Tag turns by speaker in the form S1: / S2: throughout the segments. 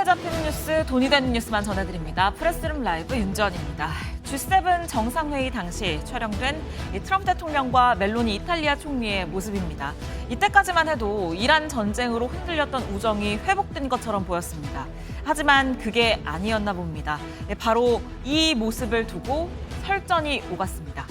S1: 잡히는 뉴스, 돈이 되는 뉴스만 전해드립니다. 프레스룸 라이브 윤지원입니다. G7 정상회의 당시 촬영된 트럼프 대통령과 멜로니 이탈리아 총리의 모습입니다. 이때까지만 해도 이란 전쟁으로 흔들렸던 우정이 회복된 것처럼 보였습니다. 하지만 그게 아니었나 봅니다. 바로 이 모습을 두고 설전이 오갔습니다.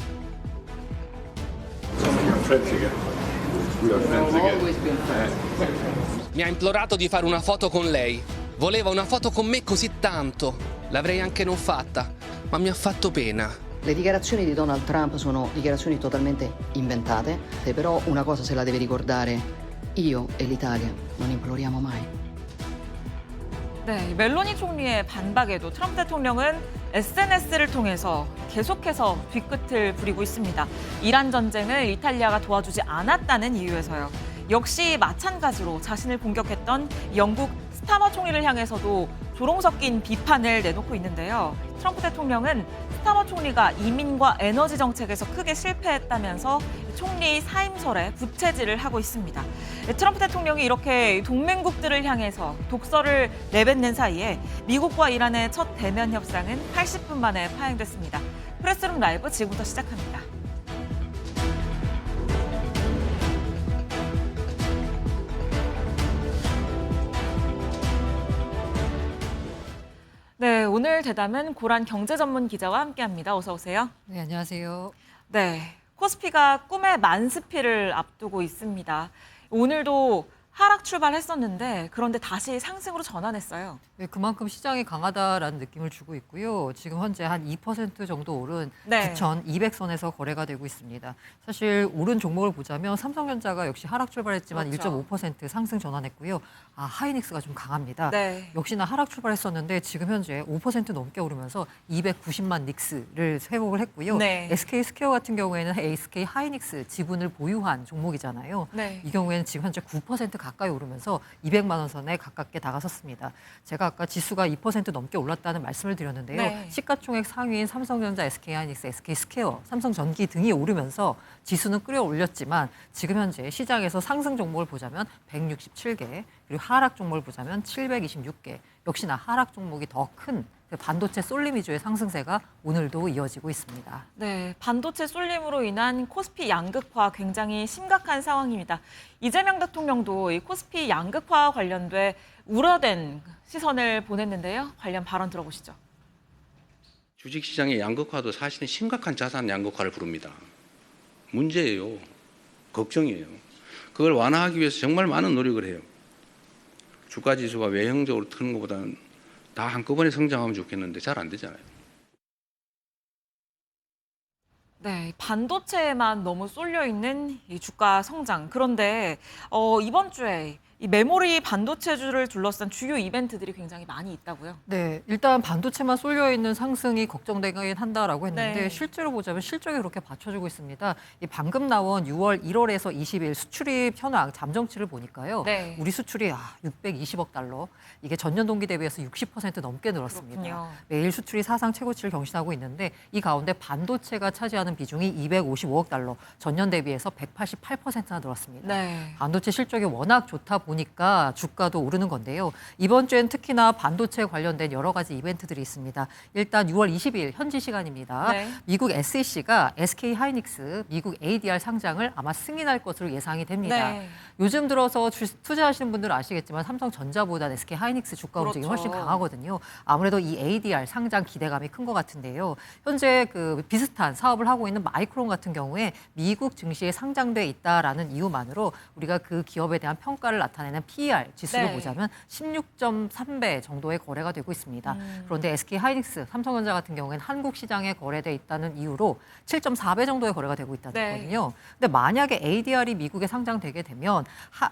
S2: Mi ha implorato di fare una foto con lei. Voleva una foto con me così tanto. L'avrei anche non fatta, ma mi ha fatto pena.
S3: Le dichiarazioni di Donald Trump sono dichiarazioni totalmente inventate, però una cosa se la deve ricordare, io e l'Italia non imploriamo mai.
S1: 네, 멜로니 총리의 반박에도 트럼프 대통령은 SNS를 통해서 계속해서 뒤끝을 부리고 있습니다. 이란 전쟁을 이탈리아가 도와주지 않았다는 이유에서요. 역시 마찬가지로 자신을 공격했던 영국 스타머 총리를 향해서도 조롱 섞인 비판을 내놓고 있는데요. 트럼프 대통령은 스타머 총리가 이민과 에너지 정책에서 크게 실패했다면서 총리 사임설에 부채질을 하고 있습니다. 트럼프 대통령이 이렇게 동맹국들을 향해서 독설을 내뱉는 사이에 미국과 이란의 첫 대면 협상은 80분 만에 파행됐습니다. 프레스룸 라이브 지금부터 시작합니다. 네, 오늘 대담은 고란 경제전문 기자와 함께합니다. 어서 오세요.
S4: 네, 안녕하세요.
S1: 네, 코스피가 꿈의 만스피를 앞두고 있습니다. 오늘도 하락 출발했었는데 그런데 다시 상승으로 전환했어요.
S4: 네, 그만큼 시장이 강하다라는 느낌을 주고 있고요. 지금 현재 한 2% 정도 오른
S1: 네.
S4: 9,200선에서 거래가 되고 있습니다. 사실 오른 종목을 보자면 삼성전자가 역시 하락 출발했지만
S1: 그렇죠.
S4: 1.5% 상승 전환했고요. 하이닉스가 좀 강합니다.
S1: 네.
S4: 역시나 하락 출발했었는데 지금 현재 5% 넘게 오르면서 290만 닉스를 회복을 했고요.
S1: 네.
S4: SK 스퀘어 같은 경우에는 SK 하이닉스 지분을 보유한 종목이잖아요.
S1: 네.
S4: 이 경우에는 지금 현재 9% 가까이 오르면서 200만 원 선에 가깝게 다가섰습니다. 제가 아까 지수가 2% 넘게 올랐다는 말씀을 드렸는데요.
S1: 네.
S4: 시가총액 상위인 삼성전자, SK하이닉스, SK스퀘어, 삼성전기 등이 오르면서 지수는 끌어올렸지만 지금 현재 시장에서 상승 종목을 보자면 167개, 그리고 하락 종목을 보자면 726개. 역시나 하락 종목이 더 큰 반도체 쏠림 위주의 상승세가 오늘도 이어지고 있습니다.
S1: 네, 반도체 쏠림으로 인한 코스피 양극화 굉장히 심각한 상황입니다. 이재명 대통령도 이 코스피 양극화 관련돼 우려된 시선을 보냈는데요. 관련 발언 들어보시죠.
S5: 주식시장의 양극화도 사실은 심각한 자산 양극화를 부릅니다. 문제예요. 걱정이에요. 그걸 완화하기 위해서 정말 많은 노력을 해요. 주가지수가 외형적으로 트는 것보다는 다 한꺼번에 성장하면 좋겠는데 잘 안 되잖아요.
S1: 네, 반도체에만 너무 쏠려 있는 이 주가 성장. 그런데 이번 주에 이 메모리 반도체주를 둘러싼 주요 이벤트들이 굉장히 많이 있다고요.
S4: 네, 일단 반도체만 쏠려 있는 상승이 걱정되긴 한다라고 했는데
S1: 네.
S4: 실제로 보자면 실적이 그렇게 받쳐주고 있습니다. 이 방금 나온 1월에서 20일 수출입 현황 잠정치를 보니까요.
S1: 네.
S4: 우리 수출이 620억 달러. 이게 전년 동기 대비해서 60% 넘게 늘었습니다.
S1: 그렇군요.
S4: 매일 수출이 사상 최고치를 경신하고 있는데 이 가운데 반도체가 차지하는 비중이 255억 달러. 전년 대비해서 188%나 늘었습니다.
S1: 네.
S4: 반도체 실적이 워낙 좋다 보니까 주가도 오르는 건데요. 이번 주엔 특히나 반도체 관련된 여러 가지 이벤트들이 있습니다. 일단 6월 20일 현지 시간입니다.
S1: 네.
S4: 미국 SEC가 SK 하이닉스 미국 ADR 상장을 아마 승인할 것으로 예상이 됩니다.
S1: 네.
S4: 요즘 들어서 투자하시는 분들은 아시겠지만 삼성전자보다 SK 하이닉스 주가 움직임이
S1: 그렇죠.
S4: 훨씬 강하거든요. 아무래도 이 ADR 상장 기대감이 큰 것 같은데요. 현재 그 비슷한 사업을 하고 있는 마이크론 같은 경우에 미국 증시에 상장돼 있다라는 이유만으로 우리가 그 기업에 대한 평가를 나타내는 PER 지수를
S1: 네.
S4: 보자면 16.3배 정도의 거래가 되고 있습니다. 그런데 SK 하이닉스, 삼성전자 같은 경우에는 한국 시장에 거래돼 있다는 이유로 7.4배 정도의 거래가 되고 있다는
S1: 네.
S4: 거거든요. 근데 만약에 ADR이 미국에 상장되게 되면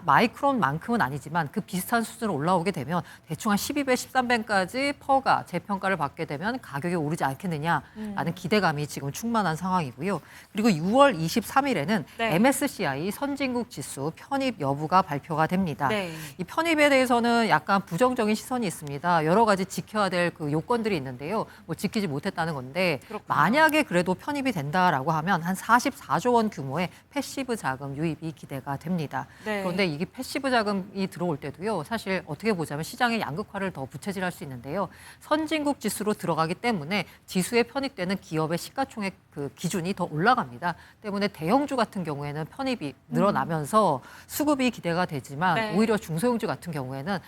S4: 마이크론만큼은 아니지만 그 비슷한 수준으로 올라오게 되면 대충 한 12배, 13배까지 퍼가 재평가를 받게 되면 가격이 오르지 않겠느냐라는 기대감이 지금 충만한 상황이고요. 그리고 6월 23일에는
S1: 네.
S4: MSCI 선진국 지수 편입 여부가 발표가 됩니다. 있습니다.
S1: 네.
S4: 이 편입에 대해서는 약간 부정적인 시선이 있습니다. 여러 가지 지켜야 될 그 요건들이 있는데요. 뭐 지키지 못했다는 건데
S1: 그렇군요.
S4: 만약에 그래도 편입이 된다라고 하면 한 44조 원 규모의 패시브 자금 유입이 기대가 됩니다.
S1: 네.
S4: 그런데 이게 패시브 자금이 들어올 때도요. 사실 어떻게 보자면 시장의 양극화를 더 부채질할 수 있는데요. 선진국 지수로 들어가기 때문에 지수에 편입되는 기업의 시가총액 그 기준이 더 올라갑니다. 때문에 대형주 같은 경우에는 편입이 늘어나면서 수급이 기대가 되지만
S1: 네.
S4: 오히려 중소형주 같은 경우에는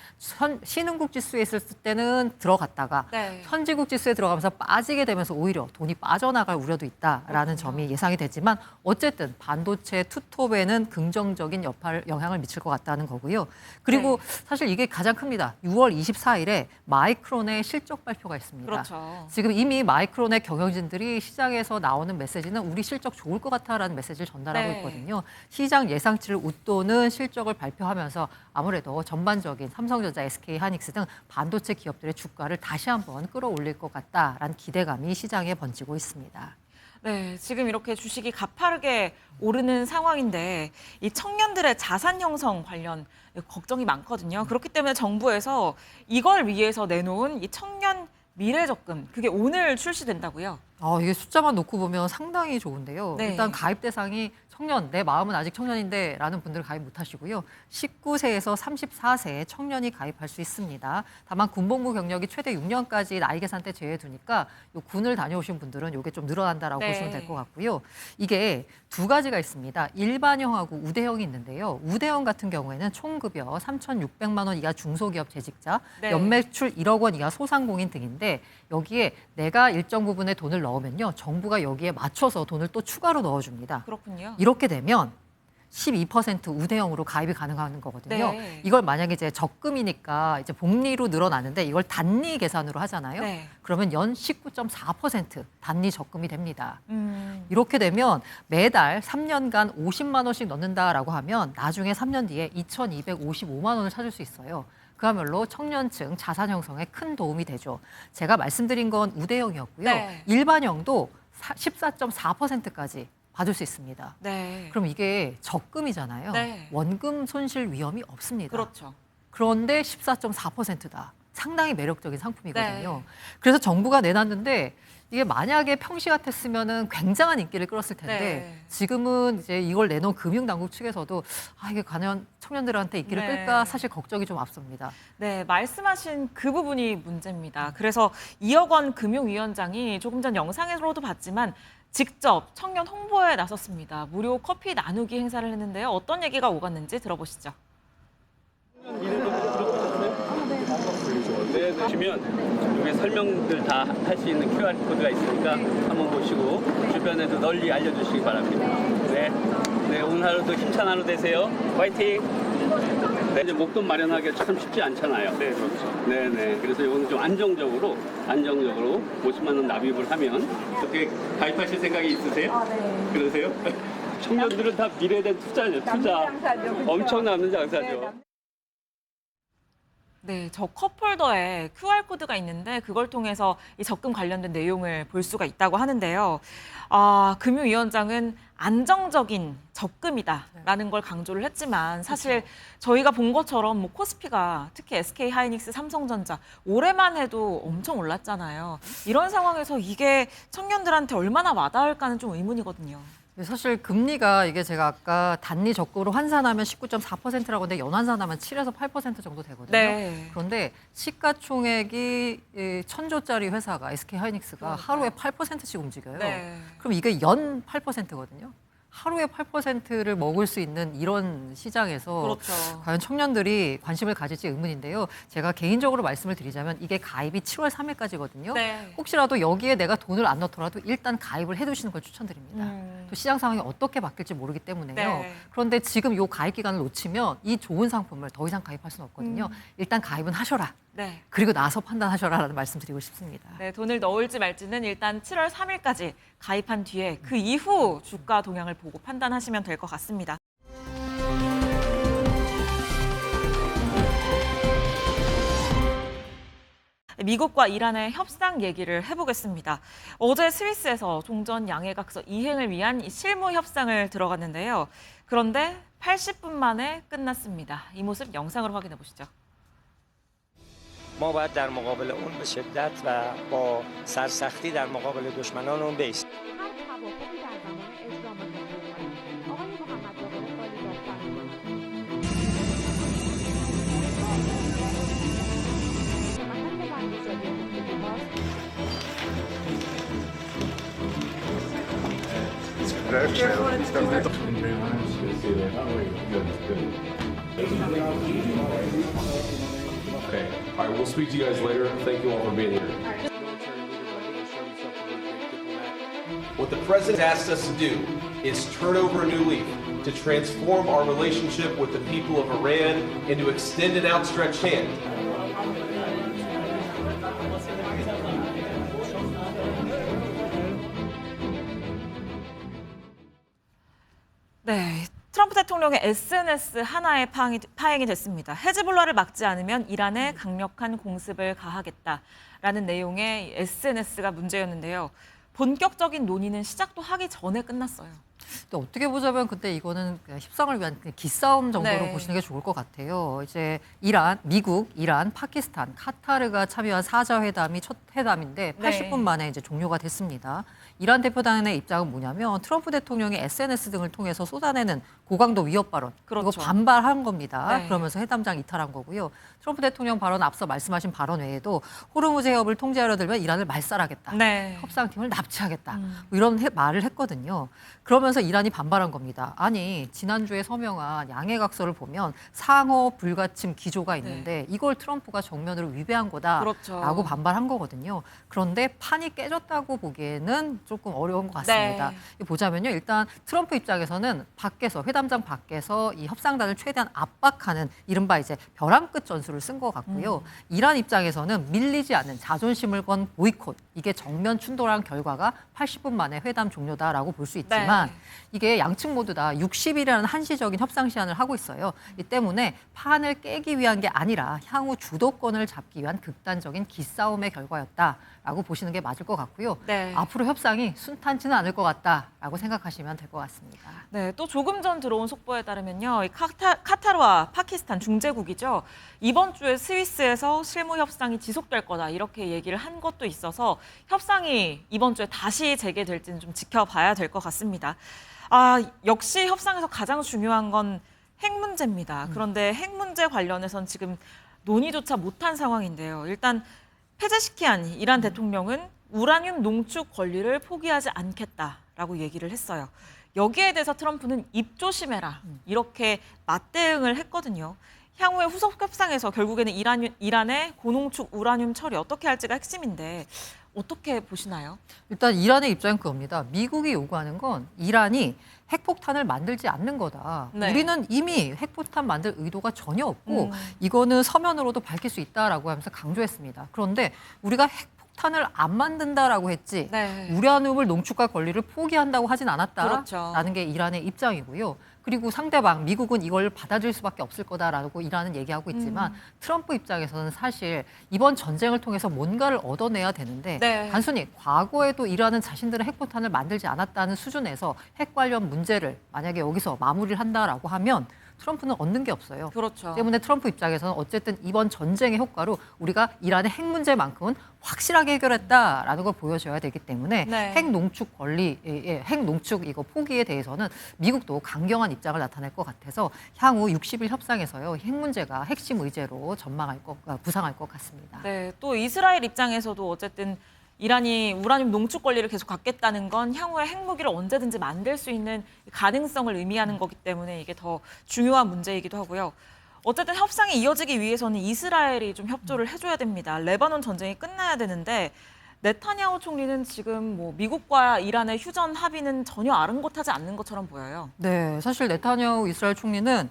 S4: 신흥국 지수에 있을 때는 들어갔다가
S1: 네.
S4: 선진국 지수에 들어가면서 빠지게 되면서 오히려 돈이 빠져나갈 우려도 있다라는 점이 예상이 되지만 어쨌든 반도체 투톱에는 긍정적인 영향을 미칠 것 같다는 거고요. 그리고 사실 이게 가장 큽니다. 6월 24일에 마이크론의 실적 발표가 있습니다.
S1: 그렇죠.
S4: 지금 이미 마이크론의 경영진들이 시장에서 나오는 메시지는 우리 실적 좋을 것 같다라는 메시지를 전달하고
S1: 네.
S4: 있거든요. 시장 예상치를 웃도는 실적을 발표하면서 아무래도 전반적인 삼성전자, SK하이닉스 등 반도체 기업들의 주가를 다시 한번 끌어올릴 것 같다라는 기대감이 시장에 번지고 있습니다.
S1: 네, 지금 이렇게 주식이 가파르게 오르는 상황인데 이 청년들의 자산 형성 관련 걱정이 많거든요. 그렇기 때문에 정부에서 이걸 위해서 내놓은 이 청년 미래적금 그게 오늘 출시된다고요?
S4: 이게 숫자만 놓고 보면 상당히 좋은데요.
S1: 네.
S4: 일단 가입 대상이 청년, 내 마음은 아직 청년인데 라는 분들 가입 못 하시고요. 19세에서 34세의 청년이 가입할 수 있습니다. 다만 군복무 경력이 최대 6년까지 나이 계산 때 제외 두니까 요 군을 다녀오신 분들은 이게 좀 늘어난다라고
S1: 네.
S4: 보시면 될 것 같고요. 이게 두 가지가 있습니다. 일반형하고 우대형이 있는데요. 우대형 같은 경우에는 총급여 3,600만 원 이하 중소기업 재직자,
S1: 네.
S4: 연매출 1억 원 이하 소상공인 등인데 여기에 내가 일정 부분의 돈을 넣으면요. 정부가 여기에 맞춰서 돈을 또 추가로 넣어줍니다.
S1: 그렇군요.
S4: 이렇게 되면 12% 우대형으로 가입이 가능한 거거든요.
S1: 네.
S4: 이걸 만약에 이제 적금이니까 이제 복리로 늘어나는데 이걸 단리 계산으로 하잖아요.
S1: 네.
S4: 그러면 연 19.4% 단리 적금이 됩니다.
S1: 음,
S4: 이렇게 되면 매달 3년간 50만 원씩 넣는다라고 하면 나중에 3년 뒤에 2,255만 원을 찾을 수 있어요. 그야말로 청년층 자산 형성에 큰 도움이 되죠. 제가 말씀드린 건 우대형이었고요.
S1: 네.
S4: 일반형도 14.4%까지 받을 수 있습니다.
S1: 네.
S4: 그럼 이게 적금이잖아요.
S1: 네.
S4: 원금 손실 위험이 없습니다.
S1: 그렇죠.
S4: 그런데 14.4%다. 상당히 매력적인 상품이거든요.
S1: 네.
S4: 그래서 정부가 내놨는데 이게 만약에 평시 같았으면은 굉장한 인기를 끌었을 텐데
S1: 네.
S4: 지금은 이제 이걸 내놓은 금융당국 측에서도 이게 과연 청년들한테 인기를
S1: 네.
S4: 끌까 사실 걱정이 좀 앞섭니다.
S1: 네, 말씀하신 그 부분이 문제입니다. 그래서 이억원 금융위원장이 조금 전 영상으로도 봤지만 직접 청년 홍보에 나섰습니다. 무료 커피 나누기 행사를 했는데요. 어떤 얘기가 오갔는지 들어보시죠.
S6: 네, 보시면 여기 설명들 다 할 수 있는 QR 코드가 있으니까 한번 보시고 주변에도 널리 알려주시기 바랍니다. 네, 네 오늘 하루도 힘찬 하루 되세요. 화이팅! 네, 이제 목돈 마련하기가 참 쉽지 않잖아요. 네, 그렇죠. 네, 네. 그래서 이거는 좀 안정적으로 50만 원 납입을 하면 어떻게 가입하실 생각이 있으세요? 네. 그러세요? 청년들은 다 미래에 대한 투자죠, 투자. 엄청 남는 장사죠.
S1: 네, 저 컵홀더에 QR코드가 있는데 그걸 통해서 이 적금 관련된 내용을 볼 수가 있다고 하는데요. 금융위원장은 안정적인 적금이다라는 걸 강조를 했지만 사실 저희가 본 것처럼 뭐 코스피가 특히 SK하이닉스, 삼성전자 올해만 해도 엄청 올랐잖아요. 이런 상황에서 이게 청년들한테 얼마나 와닿을까는 좀 의문이거든요.
S4: 사실 금리가 이게 제가 아까 단리 적금으로 환산하면 19.4%라고 했는데 연환산하면 7에서 8% 정도 되거든요.
S1: 네.
S4: 그런데 시가총액이 1,000조짜리 회사가 SK하이닉스가 하루에 8%씩 움직여요.
S1: 네.
S4: 그럼 이게 연 8%거든요. 하루에 8%를 먹을 수 있는 이런 시장에서
S1: 그렇죠.
S4: 과연 청년들이 관심을 가질지 의문인데요. 제가 개인적으로 말씀을 드리자면 이게 가입이 7월 3일까지거든요.
S1: 네.
S4: 혹시라도 여기에 내가 돈을 안 넣더라도 일단 가입을 해두시는 걸 추천드립니다. 또 시장 상황이 어떻게 바뀔지 모르기 때문에요.
S1: 네.
S4: 그런데 지금 이 가입 기간을 놓치면 이 좋은 상품을 더 이상 가입할 수는 없거든요. 일단 가입은 하셔라.
S1: 네.
S4: 그리고 나서 판단하셔라라는 말씀 드리고 싶습니다.
S1: 네, 돈을 넣을지 말지는 일단 7월 3일까지 가입한 뒤에 그 이후 주가 동향을 보고 판단하시면 될 것 같습니다. 미국과 이란의 협상 얘기를 해보겠습니다. 어제 스위스에서 종전 양해각서 이행을 위한 이 실무 협상을 들어갔는데요. 그런데 80분 만에 끝났습니다. 이 모습 영상으로 확인해 보시죠.
S7: ما باید در مقابل اون به شدت و با سرسختی در مقابل دشمنانمون بایستیم.
S8: هر توافقی در زمان اجرا متوقف کنید. آقای محمد باقر خالیزاد فرمودند. محل برگزاری گفتگوها
S9: Okay. All right, we'll speak to you guys later. Thank you all for being here.
S10: What the president asked us to do is turn over a new leaf, to transform our relationship with the people of Iran and to extend an outstretched hand.
S1: 네, 트럼프 대통령의 SNS 하나에 파행이 됐습니다. 헤즈볼라를 막지 않으면 이란에 강력한 공습을 가하겠다라는 내용의 SNS가 문제였는데요. 본격적인 논의는 시작도 하기 전에 끝났어요.
S4: 또 어떻게 보자면 근데 이거는 그냥 협상을 위한 기싸움 정도로
S1: 네.
S4: 보시는 게 좋을 것 같아요. 이제 이란, 미국, 이란, 파키스탄, 카타르가 참여한 4자 회담이 첫 회담인데 80분 만에 이제 종료가 됐습니다. 이란 대표단의 입장은 뭐냐면 트럼프 대통령이 SNS 등을 통해서 쏟아내는 고강도 위협 발언
S1: 그렇죠.
S4: 이거 반발한 겁니다.
S1: 네.
S4: 그러면서 회담장 이탈한 거고요. 트럼프 대통령 발언 앞서 말씀하신 발언 외에도 호르무즈 해협을 통제하려 들면 이란을 말살하겠다.
S1: 네.
S4: 협상팀을 납치하겠다. 뭐 이런 말을 했거든요. 그러면서 이란이 반발한 겁니다. 아니 지난주에 서명한 양해각서를 보면 상호 불가침 기조가 있는데 이걸 트럼프가 정면으로 위배한 거다라고
S1: 그렇죠.
S4: 반발한 거거든요. 그런데 판이 깨졌다고 보기에는 조금 어려운 것 같습니다.
S1: 네.
S4: 보자면요. 일단 트럼프 입장에서는 밖에서 회담장 밖에서 이 협상단을 최대한 압박하는 이른바 이제 벼랑 끝 전술을 쓴 것 같고요. 이란 입장에서는 밀리지 않는 자존심을 건 보이콧 이게 정면 충돌한 결과가 80분 만에 회담 종료다라고 볼 수 있지만 이게 양측 모두 다 60일이라는 한시적인 협상 시한을 하고 있어요. 이 때문에 판을 깨기 위한 게 아니라 향후 주도권을 잡기 위한 극단적인 기싸움의 결과였다라고 보시는 게 맞을 것 같고요.
S1: 네.
S4: 앞으로 협상이 순탄치는 않을 것 같다라고 생각하시면 될 것 같습니다.
S1: 네, 또 조금 전 들어온 속보에 따르면요, 이 카타르와 파키스탄 중재국이죠. 이번 주에 스위스에서 실무 협상이 지속될 거다 이렇게 얘기를 한 것도 있어서 협상이 이번 주에 다시 재개될지는 좀 지켜봐야 될 것 같습니다. 역시 협상에서 가장 중요한 건 핵 문제입니다. 그런데 핵 문제 관련해선 지금 논의조차 못한 상황인데요. 일단 페제시키안 이란 대통령은 우라늄 농축 권리를 포기하지 않겠다라고 얘기를 했어요. 여기에 대해서 트럼프는 입 조심해라 이렇게 맞대응을 했거든요. 향후의 후속 협상에서 결국에는 이란의 고농축 우라늄 처리 어떻게 할지가 핵심인데 어떻게 보시나요?
S4: 일단 이란의 입장은 그겁니다. 미국이 요구하는 건 이란이 핵폭탄을 만들지 않는 거다.
S1: 네.
S4: 우리는 이미 핵폭탄 만들 의도가 전혀 없고 이거는 서면으로도 밝힐 수 있다라고 하면서 강조했습니다. 그런데 우리가 핵폭탄을 안 만든다라고 했지
S1: 네.
S4: 우라늄을 농축할 권리를 포기한다고 하진 않았다라는
S1: 그렇죠.
S4: 게 이란의 입장이고요. 그리고 상대방 미국은 이걸 받아들일 수밖에 없을 거다라고 이란은 얘기하고 있지만 트럼프 입장에서는 사실 이번 전쟁을 통해서 뭔가를 얻어내야 되는데
S1: 네.
S4: 단순히 과거에도 이란은 자신들은 핵폭탄을 만들지 않았다는 수준에서 핵 관련 문제를 만약에 여기서 마무리를 한다라고 하면 트럼프는 얻는 게 없어요.
S1: 그렇죠.
S4: 때문에 트럼프 입장에서는 어쨌든 이번 전쟁의 효과로 우리가 이란의 핵 문제만큼은 확실하게 해결했다라는 걸 보여줘야 되기 때문에
S1: 네.
S4: 핵 농축 권리, 핵 농축 이거 포기에 대해서는 미국도 강경한 입장을 나타낼 것 같아서 향후 60일 협상에서요 핵 문제가 핵심 의제로 부상할 것 같습니다.
S1: 네, 또 이스라엘 입장에서도 어쨌든 이란이 우라늄 농축 권리를 계속 갖겠다는 건 향후에 핵무기를 언제든지 만들 수 있는 가능성을 의미하는 거기 때문에 이게 더 중요한 문제이기도 하고요. 어쨌든 협상이 이어지기 위해서는 이스라엘이 좀 협조를 해줘야 됩니다. 레바논 전쟁이 끝나야 되는데 네타냐후 총리는 지금 뭐 미국과 이란의 휴전 합의는 전혀 아랑곳하지 않는 것처럼 보여요.
S4: 네, 사실 네타냐후 이스라엘 총리는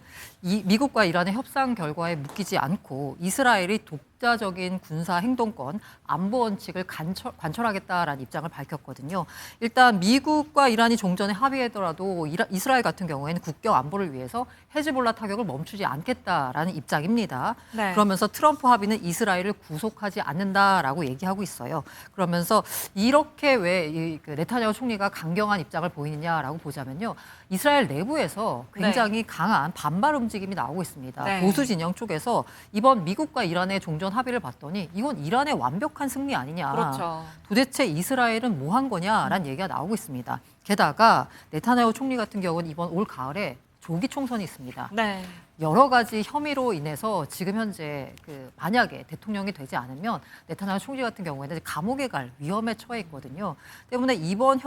S4: 미국과 이란의 협상 결과에 묶이지 않고 이스라엘이 독자적인 군사 행동권, 안보 원칙을 관철하겠다라는 입장을 밝혔거든요. 일단 미국과 이란이 종전에 합의하더라도 이스라엘 같은 경우에는 국경 안보를 위해서 헤즈볼라 타격을 멈추지 않겠다라는 입장입니다.
S1: 네.
S4: 그러면서 트럼프 합의는 이스라엘을 구속하지 않는다라고 얘기하고 있어요. 그러면서 이렇게 왜 네타냐후 총리가 강경한 입장을 보이느냐라고 보자면요. 이스라엘 내부에서 굉장히 강한 반발 움직임이 나오고 있습니다.
S1: 네.
S4: 보수 진영 쪽에서 이번 미국과 이란의 종전 합의를 봤더니 이건 이란의 완벽한 승리 아니냐.
S1: 그렇죠.
S4: 도대체 이스라엘은 뭐 한 거냐라는 얘기가 나오고 있습니다. 게다가 네타냐후 총리 같은 경우는 이번 올 가을에 조기 총선이 있습니다.
S1: 네.
S4: 여러 가지 혐의로 인해서 지금 현재 만약에 대통령이 되지 않으면 네타냐후 총리 같은 경우에는 감옥에 갈 위험에 처해 있거든요. 때문에 이번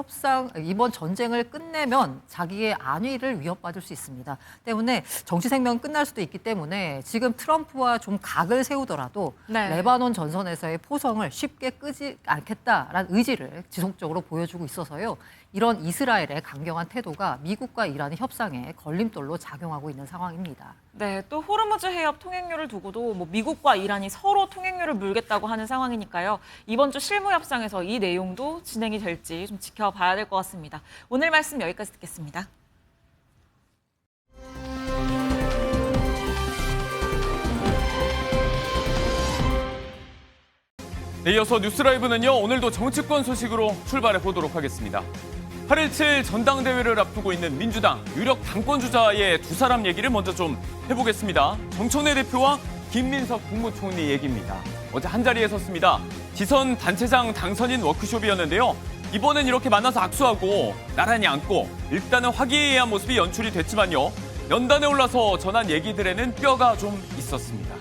S4: 전쟁을 끝내면 자기의 안위를 위협받을 수 있습니다. 때문에 정치 생명은 끝날 수도 있기 때문에 지금 트럼프와 좀 각을 세우더라도
S1: 네.
S4: 레바논 전선에서의 포성을 쉽게 끄지 않겠다라는 의지를 지속적으로 보여주고 있어서요. 이런 이스라엘의 강경한 태도가 미국과 이란의 협상에 걸림돌로 작용하고 있는 상황입니다.
S1: 네, 또 호르무즈 해협 통행료를 두고도 미국과 이란이 서로 통행료를 물겠다고 하는 상황이니까요. 이번 주 실무 협상에서 이 내용도 진행이 될지 좀 지켜봐야 될 것 같습니다. 오늘 말씀 여기까지 듣겠습니다.
S11: 네, 이어서 뉴스라이브는요. 오늘도 정치권 소식으로 출발해 보도록 하겠습니다. 8.17 전당대회를 앞두고 있는 민주당 유력 당권주자의 두 사람 얘기를 먼저 좀 해보겠습니다. 정청래 대표와 김민석 국무총리 얘기입니다. 어제 한자리에 섰습니다. 지선 단체장 당선인 워크숍이었는데요. 이번엔 이렇게 만나서 악수하고 나란히 앉고 일단은 화기애애한 모습이 연출이 됐지만요. 연단에 올라서 전한 얘기들에는 뼈가 좀 있었습니다.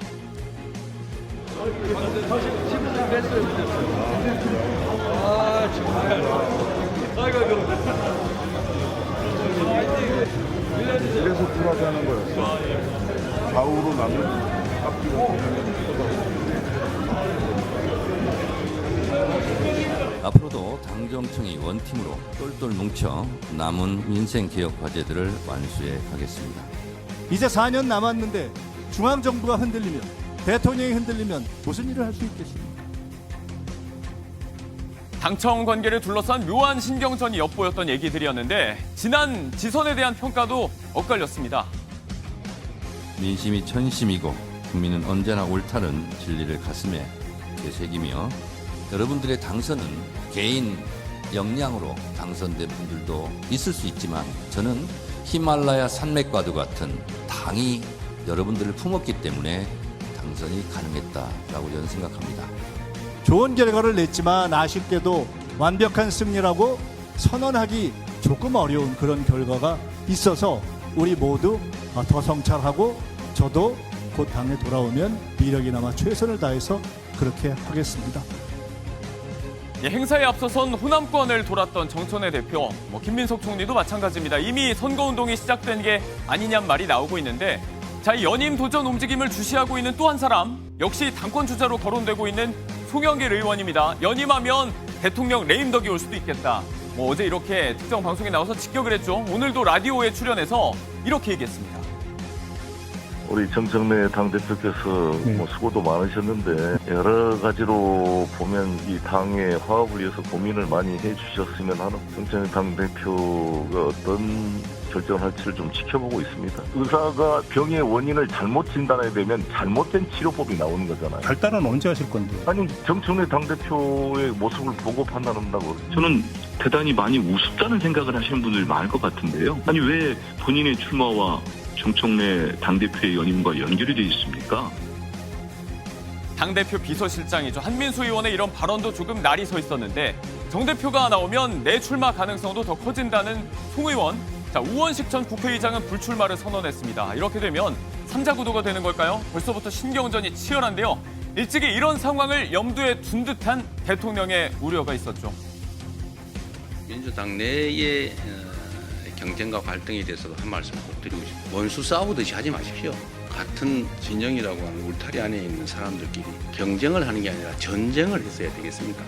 S12: 그래서 들어가자는 거였어. 좌우로 나면
S13: 앞으로도 당정청이 원팀으로 똘똘 뭉쳐 남은 민생 개혁 과제들을 완수해 가겠습니다.
S14: 이제 4년 남았는데 중앙정부가 흔들리면 대통령이 흔들리면 무슨 일을 할 수 있겠습니까?
S11: 당청 관계를 둘러싼 묘한 신경전이 엿보였던 얘기들이었는데 지난 지선에 대한 평가도 엇갈렸습니다.
S13: 민심이 천심이고 국민은 언제나 옳다는 진리를 가슴에 되새기며 여러분들의 당선은 개인 역량으로 당선된 분들도 있을 수 있지만 저는 히말라야 산맥과도 같은 당이 여러분들을 품었기 때문에 당선이 가능했다라고 저는 생각합니다.
S14: 좋은 결과를 냈지만 아쉽게도 완벽한 승리라고 선언하기 조금 어려운 그런 결과가 있어서 우리 모두 더 성찰하고 저도 곧 당에 돌아오면 미력이나마 최선을 다해서 그렇게 하겠습니다.
S11: 행사에 앞서선 호남권을 돌았던 정청래 대표, 김민석 총리도 마찬가지입니다. 이미 선거운동이 시작된 게 아니냔 말이 나오고 있는데 자, 이 연임 도전 움직임을 주시하고 있는 또 한 사람, 역시 당권 주자로 거론되고 있는 송영길 의원입니다. 연임하면 대통령 레임덕이 올 수도 있겠다. 어제 이렇게 특정 방송에 나와서 직격을 했죠. 오늘도 라디오에 출연해서 이렇게 얘기했습니다.
S12: 우리 정청래 당대표께서 수고도 많으셨는데 여러 가지로 보면 이 당의 화합을 위해서 고민을 많이 해주셨으면 하는 정청래 당대표가 어떤 결정을 할지를 좀 지켜보고 있습니다. 의사가 병의 원인을 잘못 진단해야 되면 잘못된 치료법이 나오는 거잖아요.
S14: 결단은 언제 하실 건데?
S12: 아니 정청래 당대표의 모습을 보고 판단한다고.
S15: 저는 대단히 많이 우습다는 생각을 하시는 분들 많을 것 같은데요. 아니 왜 본인의 출마와 정청래 당대표의 연임과 연결이 돼 있습니까?
S11: 당대표 비서실장이죠. 한민수 의원의 이런 발언도 조금 날이 서 있었는데 정 대표가 나오면 내 출마 가능성도 더 커진다는 송 의원. 자, 우원식 전 국회의장은 불출마를 선언했습니다. 이렇게 되면 3자 구도가 되는 걸까요? 벌써부터 신경전이 치열한데요. 일찍이 이런 상황을 염두에 둔 듯한 대통령의 우려가 있었죠.
S5: 민주당 내의 경쟁과 갈등에 대해서도 한 말씀 꼭 드리고 싶습니다. 원수 싸우듯이 하지 마십시오. 같은 진영이라고 하는 울타리 안에 있는 사람들끼리 경쟁을 하는 게 아니라 전쟁을 했어야 되겠습니까?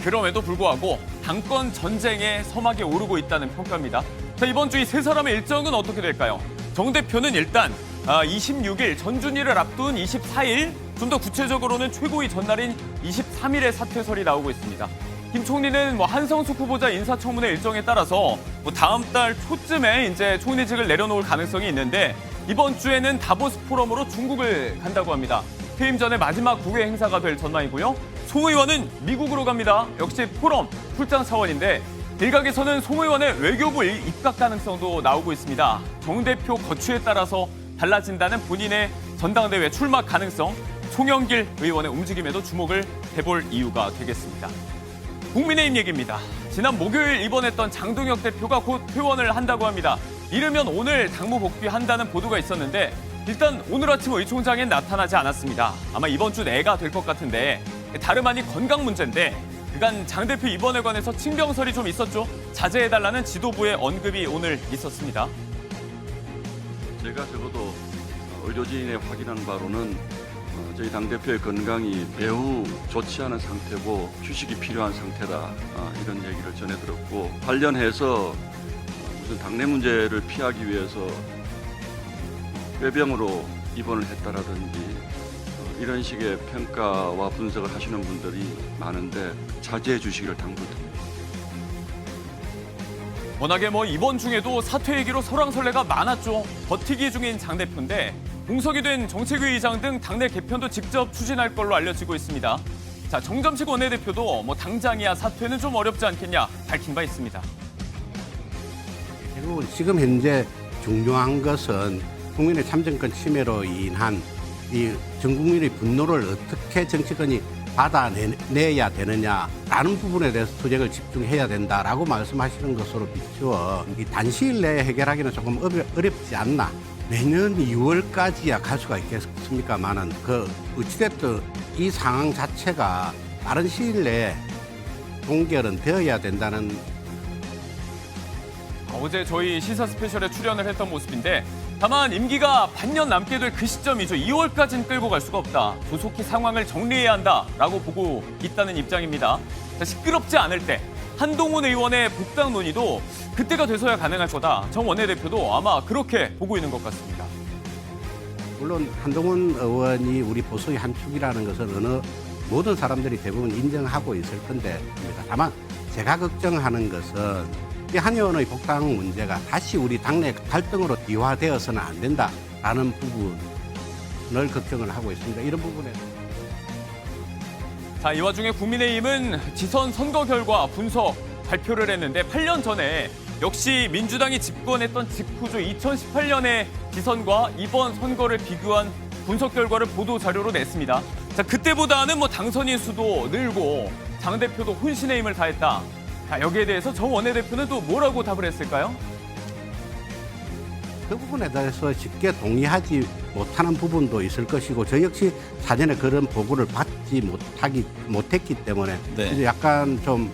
S11: 그럼에도 불구하고 당권 전쟁의 서막에 오르고 있다는 평가입니다. 자, 이번 주 이 세 사람의 일정은 어떻게 될까요? 정 대표는 일단 26일 전준위를 앞둔 24일, 좀 더 구체적으로는 최고위 전날인 23일에 사퇴설이 나오고 있습니다. 김 총리는 한성숙 후보자 인사청문회 일정에 따라서 다음 달 초쯤에 이제 총리직을 내려놓을 가능성이 있는데, 이번 주에는 다보스 포럼으로 중국을 간다고 합니다. 퇴임 전에 마지막 국외 행사가 될 전망이고요. 송 의원은 미국으로 갑니다. 역시 포럼 출장 차원인데, 일각에서는 송 의원의 외교부 입각 가능성도 나오고 있습니다. 정 대표 거취에 따라서 달라진다는 본인의 전당대회 출마 가능성, 송영길 의원의 움직임에도 주목을 해볼 이유가 되겠습니다. 국민의힘 얘기입니다. 지난 목요일 입원했던 장동혁 대표가 곧 퇴원을 한다고 합니다. 이르면 오늘 당무 복귀한다는 보도가 있었는데, 일단 오늘 아침 의총장엔 나타나지 않았습니다. 아마 이번 주 내가 될 것 같은데, 다름 아닌 건강 문제인데 그간 장 대표 입원에 관해서 친병설이 좀 있었죠. 자제해달라는 지도부의 언급이 오늘 있었습니다.
S16: 제가 적어도 의료진에 확인한 바로는 저희 당대표의 건강이 매우 좋지 않은 상태고 휴식이 필요한 상태다, 이런 얘기를 전해 들었고, 관련해서 무슨 당내 문제를 피하기 위해서 뇌병으로 입원을 했다라든지 이런 식의 평가와 분석을 하시는 분들이 많은데 자제해 주시기를 당부드립니다.
S11: 워낙에 이번 중에도 사퇴 얘기로 설왕설래가 많았죠. 버티기 중인 장 대표인데 공석이 된 정책위 의장 등 당내 개편도 직접 추진할 걸로 알려지고 있습니다. 자, 정점식 원내대표도 당장이야 사퇴는 좀 어렵지 않겠냐 밝힌 바 있습니다.
S17: 결국은 지금 현재 중요한 것은 국민의 참정권 침해로 인한 이 전 국민의 분노를 어떻게 정치권이 받아내야 되느냐라는 부분에 대해서 투쟁을 집중해야 된다라고 말씀하시는 것으로 비추어 이 단시일 내에 해결하기는 조금 어렵지 않나. 내년 2월까지야 갈 수가 있겠습니까만은 어찌됐든 이 상황 자체가 빠른 시일 내에 종결은 되어야 된다는.
S11: 어제 저희 시사 스페셜에 출연을 했던 모습인데, 다만 임기가 반년 남게 될 그 시점이죠. 2월까지는 끌고 갈 수가 없다. 조속히 상황을 정리해야 한다라고 보고 있다는 입장입니다. 시끄럽지 않을 때 한동훈 의원의 복당 논의도 그때가 돼서야 가능할 거다. 정 원내대표도 아마 그렇게 보고 있는 것 같습니다.
S17: 물론 한동훈 의원이 우리 보수의 한 축이라는 것은 모든 사람들이 대부분 인정하고 있을 건데, 다만 제가 걱정하는 것은 이 한 의원의 복당 문제가 다시 우리 당내 갈등으로 비화되어서는 안 된다라는 부분을 걱정을 하고 있습니다. 이런 부분에.
S11: 자, 이 와중에 국민의힘은 지선 선거 결과 분석 발표를 했는데, 8년 전에 역시 민주당이 집권했던 직후죠. 2018년의 지선과 이번 선거를 비교한 분석 결과를 보도 자료로 냈습니다. 자, 그때보다는 당선인 수도 늘고 장 대표도 혼신의 힘을 다했다. 자, 여기에 대해서 정 원내대표는 또 뭐라고 답을 했을까요?
S17: 그 부분에 대해서 쉽게 동의하지 못하는 부분도 있을 것이고, 저 역시 사전에 그런 보고를 받지 못했기 때문에 이제 약간 좀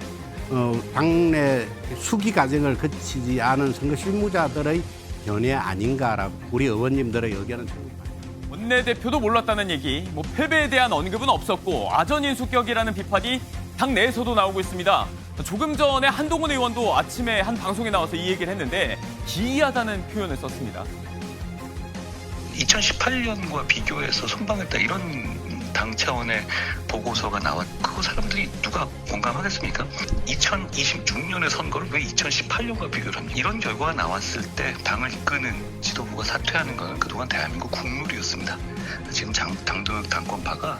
S17: 당내 수기 과정을 거치지 않은 선거 실무자들의 견해 아닌가라고 우리 의원님들의 의견은 듭니다.
S11: 원내대표도 몰랐다는 얘기, 패배에 대한 언급은 없었고 아전인수격이라는 비판이 당 내에서도 나오고 있습니다. 조금 전에 한동훈 의원도 아침에 한 방송에 나와서 이 얘기를 했는데 기이하다는 표현을 썼습니다.
S18: 2018년과 비교해서 선방했다, 이런 당 차원의 보고서가 나왔. 그거 사람들이 누가 공감하겠습니까? 2026년의 선거를 왜 2018년과 비교를 합니까? 이런 결과가 나왔을 때 당을 이끄는 지도부가 사퇴하는 것은 그동안 대한민국 국룰이었습니다. 지금 당동혁 당권파가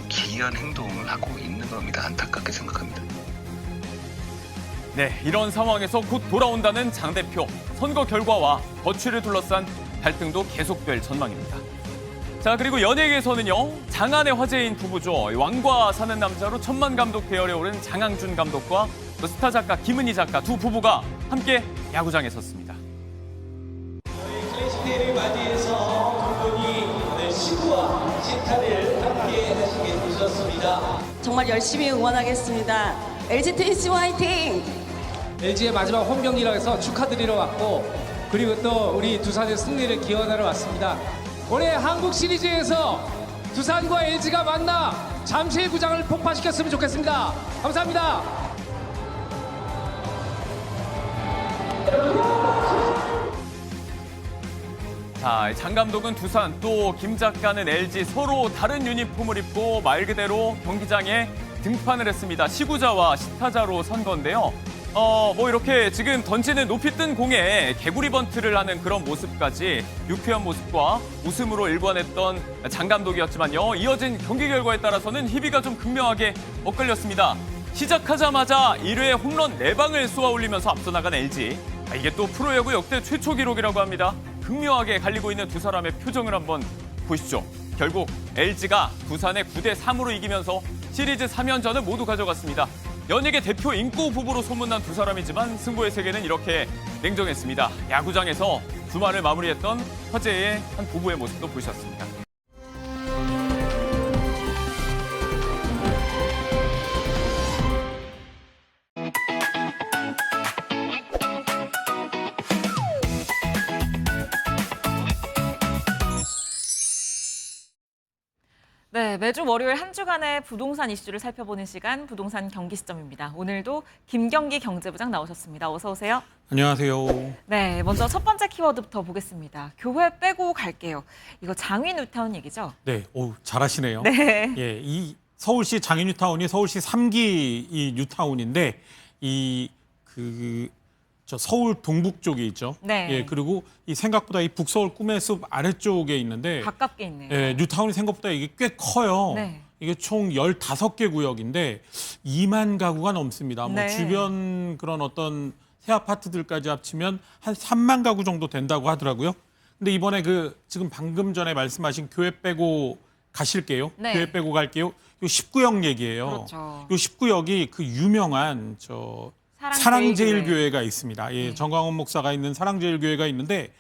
S18: 기이한 행동을 하고 있는 겁니다. 안타깝게 생각합니다.
S11: 네, 이런 상황에서 곧 돌아온다는 장 대표. 선거 결과와 거취를 둘러싼 갈등도 계속될 전망입니다. 자, 그리고 연예계에서는요, 장안의 화제인 부부죠. 왕과 사는 남자로 천만 감독 대열에 오른 장항준 감독과 또 스타 작가 김은희 작가 두 부부가 함께 야구장에 섰습니다.
S19: 클래식 데이를 맞이해서 두 분이 시구와 식사를 함께 하시게 되셨습니다.
S20: 정말 열심히 응원하겠습니다. LG 트윈스 화이팅!
S21: LG의 마지막 홈 경기라 해서 축하드리러 왔고, 그리고 또 우리 두산의 승리를 기원하러 왔습니다. 올해 한국 시리즈에서 두산과 LG가 만나 잠실구장을 폭파시켰으면 좋겠습니다. 감사합니다.
S11: 자, 장 감독은 두산, 또 김 작가는 LG 서로 다른 유니폼을 입고 말 그대로 경기장에 등판을 했습니다. 시구자와 시타자로 선 건데요. 뭐 이렇게 지금 던지는 높이 뜬 공에 개구리 번트를 하는 그런 모습까지 유쾌한 모습과 웃음으로 일관했던 장 감독이었지만요. 이어진 경기 결과에 따라서는 희비가 좀 극명하게 엇갈렸습니다. 시작하자마자 1회 홈런 4방을 쏘아 올리면서 앞서 나간 LG. 이게 또 프로야구 역대 최초 기록이라고 합니다. 극명하게 갈리고 있는 두 사람의 표정을 한번 보시죠. 결국 LG가 두산에 9대3으로 이기면서 시리즈 3연전을 모두 가져갔습니다. 연예계 대표 인구 부부로 소문난 두 사람이지만 승부의 세계는 이렇게 냉정했습니다. 야구장에서 주말을 마무리했던 화제의 한 부부의 모습도 보셨습니다.
S1: 네, 매주 월요일 한 주간의 부동산 이슈를 살펴보는 시간 부동산 경기 시점입니다. 오늘도 김경기 경제부장 나오셨습니다. 어서 오세요.
S2: 안녕하세요.
S1: 네, 먼저 첫 번째 키워드부터 보겠습니다. 교회 빼고 갈게요. 이거 장위 뉴타운 얘기죠?
S2: 네, 잘하시네요.
S1: 네.
S2: 예, 이 서울시 장위 뉴타운이 서울시 3기 이 뉴타운인데 저 서울 동북 쪽에 있죠.
S1: 네.
S2: 예, 그리고 이 생각보다 이 북서울 꿈의 숲 아래쪽에 있는데
S1: 가깝게 있네요.
S2: 예, 뉴타운이 생각보다 이게 꽤 커요.
S1: 네.
S2: 이게 총 15개 구역인데 2만 가구가 넘습니다. 뭐
S1: 네.
S2: 주변 그런 어떤 새 아파트들까지 합치면 한 3만 가구 정도 된다고 하더라고요. 근데 이번에 지금 방금 전에 말씀하신 교회 빼고 가실게요.
S1: 네.
S2: 교회 빼고 갈게요. 요 19역 얘기예요.
S1: 그렇죠.
S2: 요 19역이 그 유명한 사랑제일교회가 있습니다. 예, 정광훈 목사가 있는 사랑제일교회가 있는데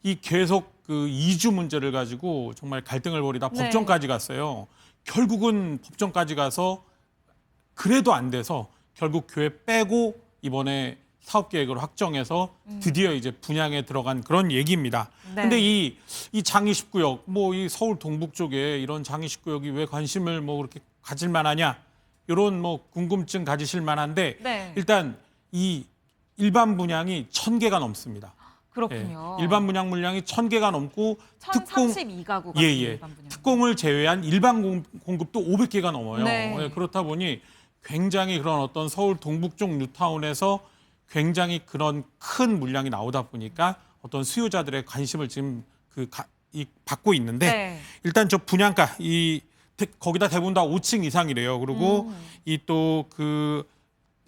S2: 이 계속 그 이주 문제를 가지고 정말 갈등을 벌이다
S1: 네.
S2: 법정까지 갔어요. 결국은 법정까지 가서 그래도 안 돼서 결국 교회 빼고 이번에 사업 계획을 확정해서 드디어 이제 분양에 들어간 그런 얘기입니다.
S1: 네.
S2: 근데 이 장위 19역, 뭐 이 서울 동북 쪽에 이런 장위 19역이 왜 관심을 뭐 그렇게 가질 만하냐? 이런 뭐 궁금증 가지실 만한데
S1: 네.
S2: 일단 이 일반 분양이 1,000개가 넘습니다.
S1: 그렇군요.
S2: 예, 일반 분양 물량이 1,000개가 넘고
S1: 1032가구가 일반 분양.
S2: 특공을 제외한 일반 공급도 500개가 넘어요.
S1: 네.
S2: 예, 그렇다 보니 굉장히 그런 어떤 서울 동북 쪽 뉴타운에서 굉장히 그런 큰 물량이 나오다 보니까 어떤 수요자들의 관심을 지금 받고 있는데
S1: 네.
S2: 일단 저 분양가 거기다 대부분 다 5층 이상이래요. 그리고 이 또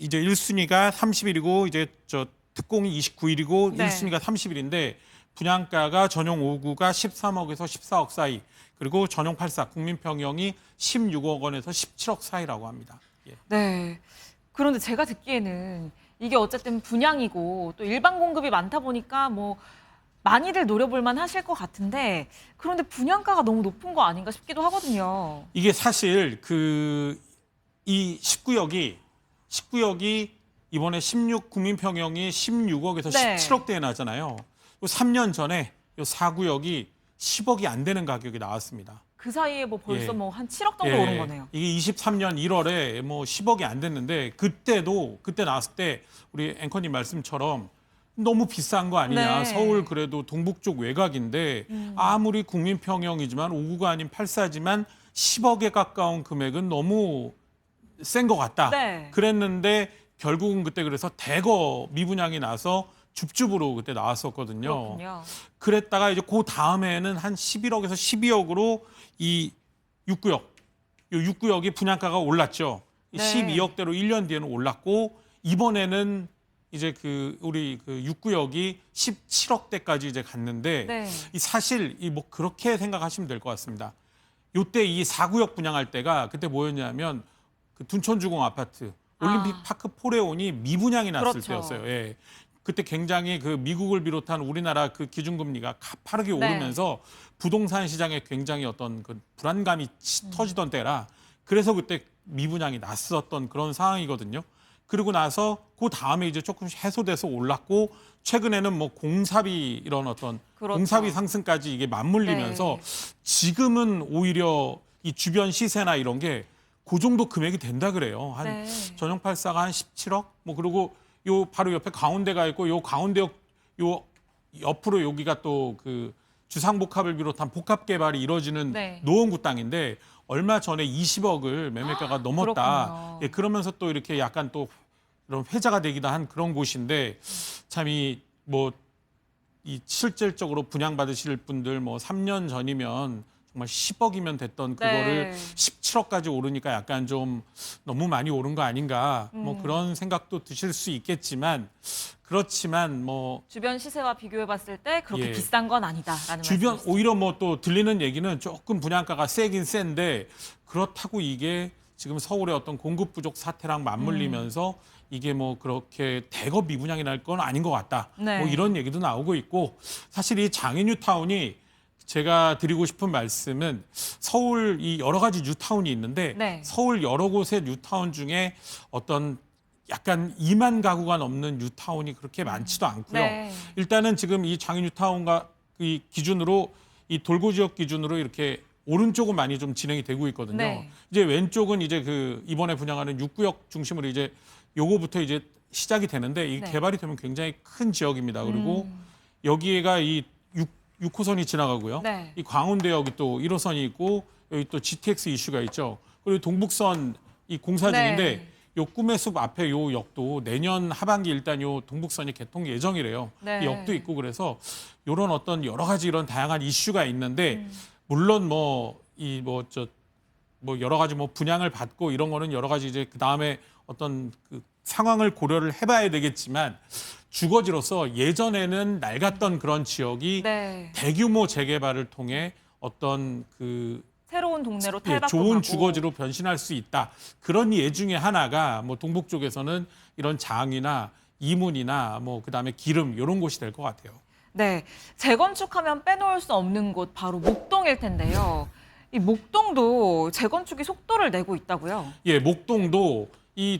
S2: 이제 1순위가 30일이고 이제 저 특공이 29일이고
S1: 네.
S2: 1순위가 30일인데 분양가가 전용 5구가 13억에서 14억 사이 그리고 전용 84 국민평형이 16억 원에서 17억 사이라고 합니다. 예.
S1: 네. 그런데 제가 듣기에는 이게 어쨌든 분양이고 또 일반 공급이 많다 보니까 뭐 많이들 노려볼만 하실 것 같은데 그런데 분양가가 너무 높은 거 아닌가 싶기도 하거든요.
S2: 이게 사실 이 19역이 이번에 16 국민평형이 16억에서
S1: 네.
S2: 17억대에 나잖아요. 3년 전에 이 4구역이 10억이 안 되는 가격이 나왔습니다.
S1: 그 사이에 뭐 벌써
S2: 예.
S1: 뭐 한 7억 정도
S2: 예.
S1: 오른 거네요.
S2: 이게 23년 1월에 뭐 10억이 안 됐는데 그때 나왔을 때 우리 앵커님 말씀처럼 너무 비싼 거 아니냐.
S1: 네.
S2: 서울 그래도 동북 쪽 외곽인데 아무리 국민평형이지만 5구가 아닌 84지만 10억에 가까운 금액은 너무 센 것 같다.
S1: 네.
S2: 그랬는데 결국은 그때 그래서 대거 미분양이 나서 줍줍으로 그때 나왔었거든요.
S1: 그렇군요.
S2: 그랬다가 이제 그 다음에는 한 11억에서 12억으로 이 6구역이 분양가가 올랐죠.
S1: 네.
S2: 12억대로 1년 뒤에는 올랐고 이번에는 이제 우리 6구역이 17억대까지 이제 갔는데
S1: 네.
S2: 이 사실 뭐 그렇게 생각하시면 될 것 같습니다. 요때 이 4구역 분양할 때가 그때 뭐였냐면 둔촌주공 아파트 올림픽 파크 포레온이 미분양이 났을
S1: 그렇죠.
S2: 때였어요. 예. 그때 굉장히 미국을 비롯한 우리나라 기준금리가 가파르게
S1: 네.
S2: 오르면서 부동산 시장에 굉장히 어떤 불안감이 터지던 때라 그래서 그때 미분양이 났었던 그런 상황이거든요. 그리고 나서 그 다음에 이제 조금씩 해소돼서 올랐고 최근에는 뭐 공사비 이런 어떤
S1: 그렇죠.
S2: 공사비 상승까지 이게 맞물리면서 지금은 오히려 이 주변 시세나 이런 게 그 정도 금액이 된다 그래요. 한 전용 84가 한 17억 뭐 그리고 요 바로 옆에 가운데가 있고 요 가운데역 요 옆으로 여기가 또 주상복합을 비롯한 복합 개발이 이루어지는
S1: 네.
S2: 노원구 땅인데 얼마 전에 20억을 매매가가 넘었다.
S1: 그렇군요.
S2: 예, 그러면서 또 이렇게 약간 또 이런 회자가 되기도 한 그런 곳인데 참 이 실질적으로 분양받으실 분들 3년 전이면 정말 10억이면 됐던 그거를
S1: 네.
S2: 17억까지 오르니까 약간 좀 너무 많이 오른 거 아닌가 그런 생각도 드실 수 있겠지만 그렇지만
S1: 주변 시세와 비교해 봤을 때 그렇게
S2: 예.
S1: 비싼 건 아니다라는
S2: 주변
S1: 말씀이시죠?
S2: 오히려 또 들리는 얘기는 조금 분양가가 세긴 센데 그렇다고 이게 지금 서울의 어떤 공급 부족 사태랑 맞물리면서 이게 그렇게 대거 미분양이 날 건 아닌 것 같다.
S1: 네.
S2: 이런 얘기도 나오고 있고 사실 이 장애 뉴타운이 제가 드리고 싶은 말씀은 서울 이 여러 가지 뉴타운이 있는데
S1: 네.
S2: 서울 여러 곳의 뉴타운 중에 어떤 약간 2만 가구가 넘는 뉴타운이 그렇게 많지도 않고요.
S1: 네.
S2: 일단은 지금 이 장애 뉴타운과 이 기준으로 이 돌고 지역 기준으로 이렇게 오른쪽은 많이 좀 진행이 되고 있거든요.
S1: 네.
S2: 이제 왼쪽은 이제 이번에 분양하는 6구역 중심으로 이제 요거부터 이제 시작이 되는데 이
S1: 네.
S2: 개발이 되면 굉장히 큰 지역입니다. 그리고 여기가 이 6호선이 지나가고요.
S1: 네.
S2: 이 광운대역이 또 1호선이 있고 여기 또 GTX 이슈가 있죠. 그리고 동북선 이 공사 중인데
S1: 네.
S2: 요 꿈의 숲 앞에 요 역도 내년 하반기 일단 요 동북선이 개통 예정이래요.
S1: 네.
S2: 이 역도 있고 그래서 요런 어떤 여러 가지 이런 다양한 이슈가 있는데 물론 여러 가지 분양을 받고 이런 거는 여러 가지 이제 그다음에 어떤 그 상황을 고려를 해봐야 되겠지만 주거지로서 예전에는 낡았던 그런 지역이
S1: 네.
S2: 대규모 재개발을 통해 어떤
S1: 새로운 동네로
S2: 예,
S1: 탈바꿈하고
S2: 좋은 주거지로 변신할 수 있다. 그런 예 중에 하나가 동북 쪽에서는 이런 장이나 이문이나 그다음에 기름 이런 곳이 될 것 같아요.
S1: 네, 재건축하면 빼놓을 수 없는 곳 바로 목동일 텐데요. 이 목동도 재건축이 속도를 내고 있다고요?
S2: 예, 목동도 이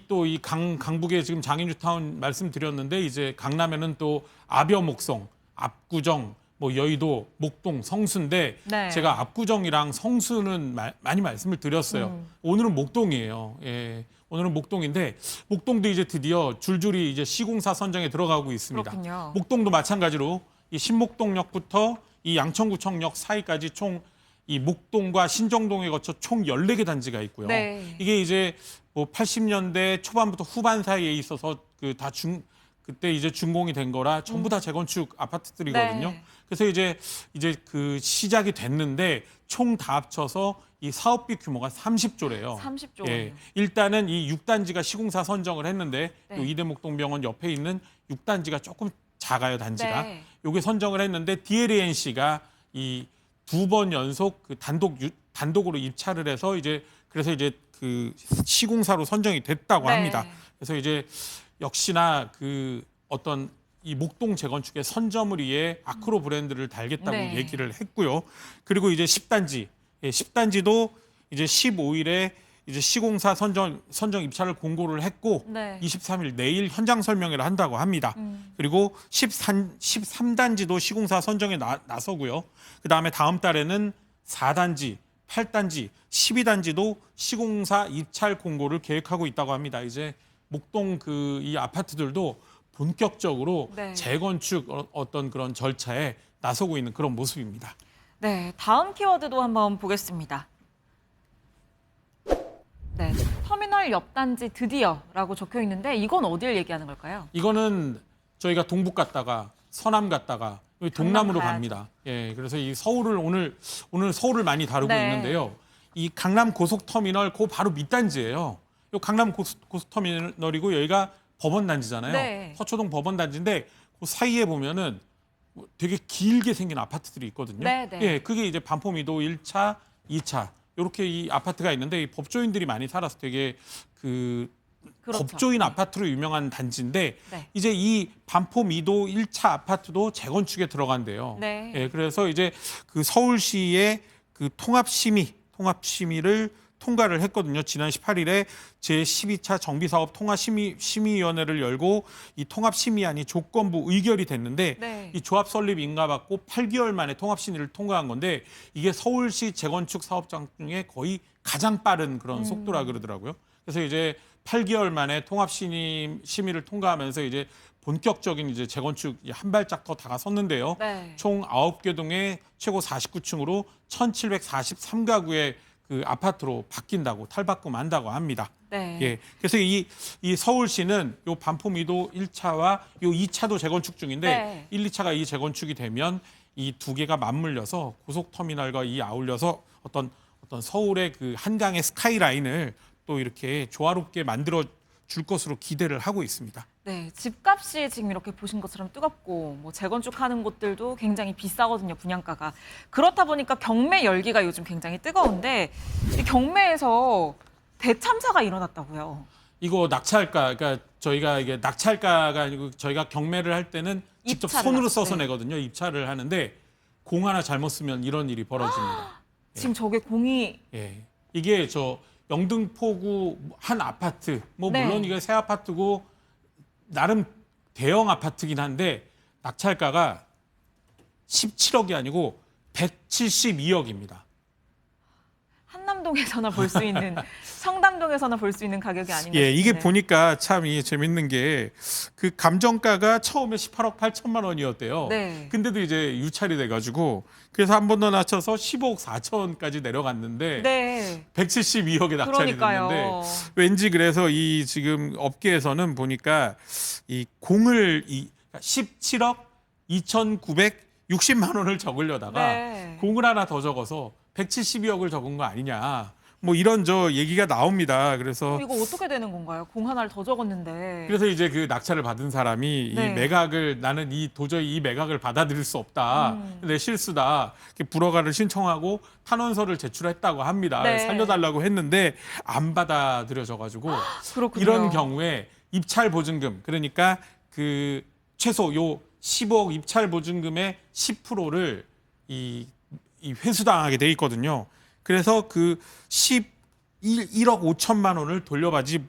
S2: 강북에 지금 장애뉴타운 말씀드렸는데 이제 강남에는 또 아벼목성, 압구정, 여의도, 목동, 성수인데
S1: 네.
S2: 제가 압구정이랑 성수는 많이 말씀을 드렸어요. 오늘은 목동이에요. 예. 오늘은 목동인데 목동도 이제 드디어 줄줄이 이제 시공사 선정에 들어가고 있습니다.
S1: 그렇군요.
S2: 목동도 마찬가지로 이 신목동역부터 이 양천구청역 사이까지 총 이 목동과 신정동에 거쳐 총 14개 단지가 있고요.
S1: 네.
S2: 이게 이제 80년대 초반부터 후반 사이에 있어서 그때 이제 준공이 된 거라 전부 다 재건축 아파트들이거든요.
S1: 네.
S2: 그래서 이제 시작이 됐는데 총 다 합쳐서 이 사업비 규모가 30조래요.
S1: 30조.
S2: 예. 일단은 이 6단지가 시공사 선정을 했는데
S1: 네.
S2: 요 이대목동병원 옆에 있는 6단지가 조금 작아요, 단지가.
S1: 네.
S2: 요게 선정을 했는데 DLANC가 이 2번 연속 단독으로 입찰을 해서 그래서 시공사로 선정이 됐다고
S1: 네.
S2: 합니다. 그래서 이제 역시나 어떤 이 목동 재건축의 선점을 위해 아크로 브랜드를 달겠다고
S1: 네.
S2: 얘기를 했고요. 그리고 이제 10단지, 10단지도 이제 15일에 이제 시공사 선정 입찰을 공고를 했고
S1: 네.
S2: 23일 내일 현장 설명회를 한다고 합니다. 그리고 13단지도 시공사 선정에 나서고요. 그다음에 다음 달에는 4단지, 8단지, 12단지도 시공사 입찰 공고를 계획하고 있다고 합니다. 이제 목동 이 아파트들도 본격적으로
S1: 네.
S2: 재건축 어떤 그런 절차에 나서고 있는 그런 모습입니다.
S1: 네, 다음 키워드도 한번 보겠습니다. 네, 터미널 옆 단지 드디어라고 적혀 있는데 이건 어디를 얘기하는 걸까요?
S2: 이거는 저희가 동북 갔다가 서남 갔다가 여기 동남으로
S1: 가야죠.
S2: 갑니다. 예, 그래서 이 서울을 오늘 서울을 많이 다루고
S1: 네.
S2: 있는데요. 이 강남 고속터미널 그 바로 밑단지예요. 이 강남 고속터미널이고 여기가 법원단지잖아요.
S1: 네.
S2: 서초동 법원단지인데 그 사이에 보면은 되게 길게 생긴 아파트들이 있거든요.
S1: 네, 네.
S2: 예, 그게 이제 반포미도 1차, 2차 이렇게 이 아파트가 있는데 이 법조인들이 많이 살아서 되게
S1: 그렇죠.
S2: 법조인 아파트로 유명한 단지인데
S1: 네.
S2: 이제 이 반포미도 1차 아파트도 재건축에 들어간대요.
S1: 네.
S2: 예, 그래서 이제 서울시의 통합심의를 통과를 했거든요. 지난 18일에 제12차 정비사업 통합심의위원회를 열고 이 통합심의안이 조건부 의결이 됐는데
S1: 네.
S2: 이 조합 설립 인가받고 8개월 만에 통합심의를 통과한 건데 이게 서울시 재건축 사업장 중에 거의 가장 빠른 그런 속도라 그러더라고요. 그래서 이제 8개월 만에 통합 심의를 통과하면서 이제 본격적인 이제 재건축 한 발짝 더 다가섰는데요.
S1: 네.
S2: 총 9개 동의 최고 49층으로 1,743가구의 그 아파트로 바뀐다고 탈바꿈한다고 합니다.
S1: 네.
S2: 예. 그래서 이 서울시는 요 반포미도 1차와 요 2차도 재건축 중인데
S1: 네.
S2: 1, 2차가 이 재건축이 되면 이 두 개가 맞물려서 고속터미널과 이 아울려서 어떤 서울의 그 한강의 스카이라인을 또 이렇게 조화롭게 만들어 줄 것으로 기대를 하고 있습니다.
S1: 네, 집값이 지금 이렇게 보신 것처럼 뜨겁고 뭐 재건축하는 곳들도 굉장히 비싸거든요, 분양가가. 그렇다 보니까 경매 열기가 요즘 굉장히 뜨거운데 이 경매에서 대참사가 일어났다고요.
S2: 이거 낙찰가, 그러니까 저희가 이게 낙찰가가 아니고 저희가 경매를 할 때는 직접
S1: 입찰을
S2: 손으로
S1: 하죠.
S2: 써서
S1: 네.
S2: 내거든요. 입찰을 하는데 공 하나 잘못 쓰면 이런 일이 벌어집니다.
S1: 지금 저게 공이
S2: 예. 이게 저 영등포구 한 아파트, 뭐
S1: 네.
S2: 물론 이게 새 아파트고 나름 대형 아파트긴 한데 낙찰가가 17억이 아니고 172억입니다.
S1: 한남동에서나 볼 수 있는 성담동에서나 볼 수 있는 가격이 아닌가
S2: 예, 이게
S1: 싶은데.
S2: 보니까 참 이게 재밌는 게 그 감정가가 처음에 18억 8천만 원이었대요.
S1: 네.
S2: 근데도 이제 유찰이 돼가지고 그래서 한 번 더 낮춰서 15억 4천까지 내려갔는데
S1: 네.
S2: 172억에 낙찰이
S1: 그러니까요.
S2: 됐는데 왠지 그래서 이 지금 업계에서는 보니까 이 공을 17억 2,960만 원을 적으려다가
S1: 네.
S2: 공을 하나 더 적어서 172억을 적은 거 아니냐. 뭐 이런 저 얘기가 나옵니다. 그래서
S1: 이거 어떻게 되는 건가요? 공 하나를 더 적었는데.
S2: 그래서 이제 그 낙찰을 받은 사람이
S1: 네.
S2: 이 매각을 나는 도저히 이 매각을 받아들일 수 없다. 내 실수다. 이렇게 불허가를 신청하고 탄원서를 제출했다고 합니다.
S1: 네.
S2: 살려달라고 했는데 안 받아들여져 가지고
S1: 그렇군요.
S2: 이런 경우에 입찰 보증금 그러니까 그 최소 요 15억 입찰 보증금의 10%를 이 회수당하게 돼 있거든요. 그래서 그 1억 5천만 원을 돌려받지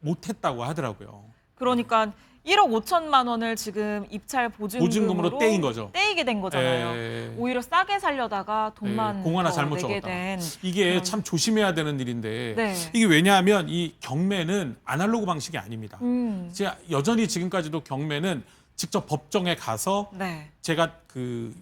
S2: 못했다고 하더라고요.
S1: 그러니까 1억 5천만 원을 지금 입찰 보증금으로
S2: 떼인 거죠.
S1: 떼이게 된 거잖아요.
S2: 예.
S1: 오히려 싸게 살려다가 돈만
S2: 공 하나
S1: 더
S2: 잘못
S1: 내게
S2: 적었다.
S1: 된
S2: 이게
S1: 그런-
S2: 참 조심해야 되는 일인데
S1: 네.
S2: 이게 왜냐하면 이 경매는 아날로그 방식이 아닙니다.
S1: 제가
S2: 여전히 지금까지도 경매는 직접 법정에 가서
S1: 네.
S2: 제가 그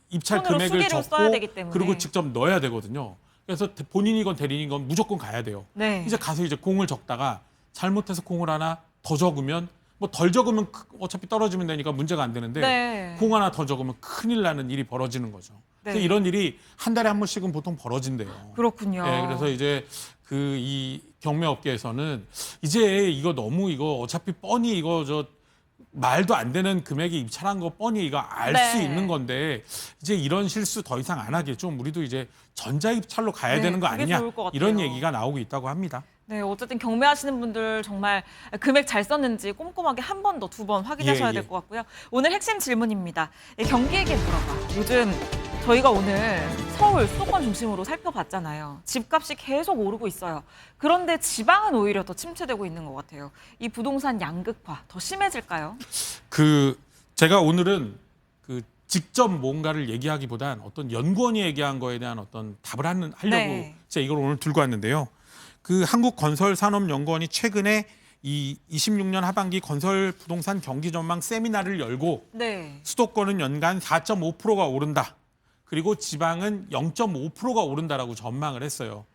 S2: 입찰
S1: 손으로
S2: 금액을
S1: 수기로 써야
S2: 적고
S1: 되기 때문에.
S2: 그리고 직접 넣어야 되거든요. 그래서 본인이건 대리인이건 무조건 가야 돼요.
S1: 네.
S2: 이제 가서 이제 공을 적다가 잘못해서 공을 하나 더 적으면 뭐 덜 적으면 어차피 떨어지면 되니까 문제가 안 되는데
S1: 네.
S2: 공 하나 더 적으면 큰일 나는 일이 벌어지는 거죠. 그래서
S1: 네.
S2: 이런 일이 한 달에 한 번씩은 보통 벌어진대요.
S1: 그렇군요.
S2: 네, 그래서 이제 그 이 경매업계에서는 이제 이거 너무 이거 어차피 뻔히 이거 저 말도 안 되는 금액이 입찰한 거 뻔히 이거 알 수
S1: 네.
S2: 있는 건데 이제 이런 실수 더 이상 안 하게 좀 우리도 이제 전자입찰로 가야
S1: 네,
S2: 되는 거
S1: 그게
S2: 아니냐
S1: 좋을 것 같아요.
S2: 이런 얘기가 나오고 있다고 합니다.
S1: 네, 어쨌든 경매하시는 분들 정말 금액 잘 썼는지 꼼꼼하게 한 번 더 두 번 확인하셔야
S2: 예,
S1: 될
S2: 예.
S1: 것 같고요. 오늘 핵심 질문입니다. 경기에게 물어봐. 요즘 저희가 오늘 서울 수도권 중심으로 살펴봤잖아요. 집값이 계속 오르고 있어요. 그런데 지방은 오히려 더 침체되고 있는 것 같아요. 이 부동산 양극화 더 심해질까요?
S2: 그 제가 오늘은 그 직접 뭔가를 얘기하기보단 어떤 연구원이 얘기한 거에 대한 어떤 답을 하려고
S1: 네.
S2: 제가 이걸 오늘 들고 왔는데요. 그 한국건설산업연구원이 최근에 이 26년 하반기 건설 부동산 경기 전망 세미나를 열고
S1: 네.
S2: 수도권은 연간 4.5%가 오른다. 그리고 지방은 0.5%가 오른다라고 전망을 했어요.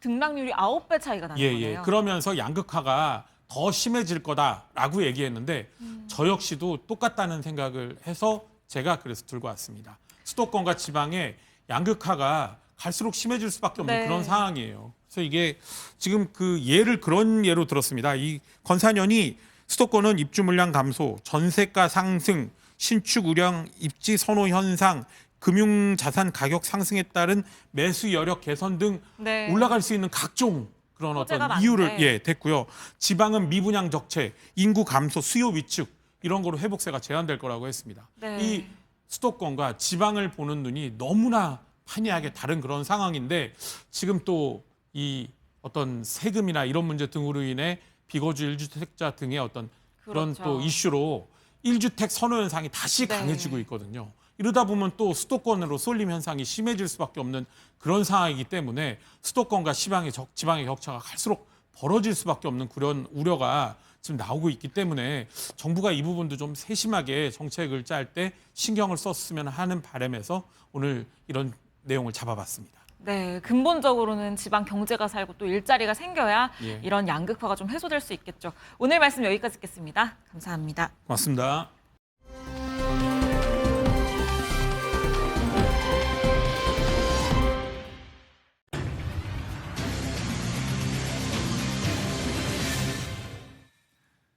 S1: 등락률이 9배 차이가 나는 거네요.
S2: 그러면서 양극화가 더 심해질 거다라고 얘기했는데 저 역시도 똑같다는 생각을 해서 제가 그래서 들고 왔습니다. 수도권과 지방의 양극화가 갈수록 심해질 수밖에 없는
S1: 네.
S2: 그런 상황이에요. 그래서 이게 지금 그 그런 예로 들었습니다. 이 건사년이 수도권은 입주 물량 감소, 전세가 상승, 신축 우량 입지 선호 현상, 금융 자산 가격 상승에 따른 매수 여력 개선 등
S1: 네.
S2: 올라갈 수 있는 각종 그런
S1: 소재가
S2: 어떤
S1: 많은데.
S2: 이유를 됐고요. 지방은 미분양 적체, 인구 감소, 수요 위축 이런 거로 회복세가 제한될 거라고 했습니다.
S1: 네.
S2: 이 수도권과 지방을 보는 눈이 너무나 판이하게 다른 그런 상황인데 지금 또 이 어떤 세금이나 이런 문제 등으로 인해 비거주 1주택자 등의 어떤 그런
S1: 그렇죠.
S2: 또 이슈로 1주택 선호 현상이 다시
S1: 네.
S2: 강해지고 있거든요. 이러다 보면 또 수도권으로 쏠림 현상이 심해질 수밖에 없는 그런 상황이기 때문에 수도권과 지방의 격차가 갈수록 벌어질 수밖에 없는 그런 우려가 지금 나오고 있기 때문에 정부가 이 부분도 좀 세심하게 정책을 짤 때 신경을 썼으면 하는 바람에서 오늘 이런 내용을 잡아봤습니다.
S1: 네, 근본적으로는 지방 경제가 살고 또 일자리가 생겨야
S2: 예.
S1: 이런 양극화가 좀 해소될 수 있겠죠. 오늘 말씀 여기까지 듣겠습니다. 감사합니다.
S2: 고맙습니다.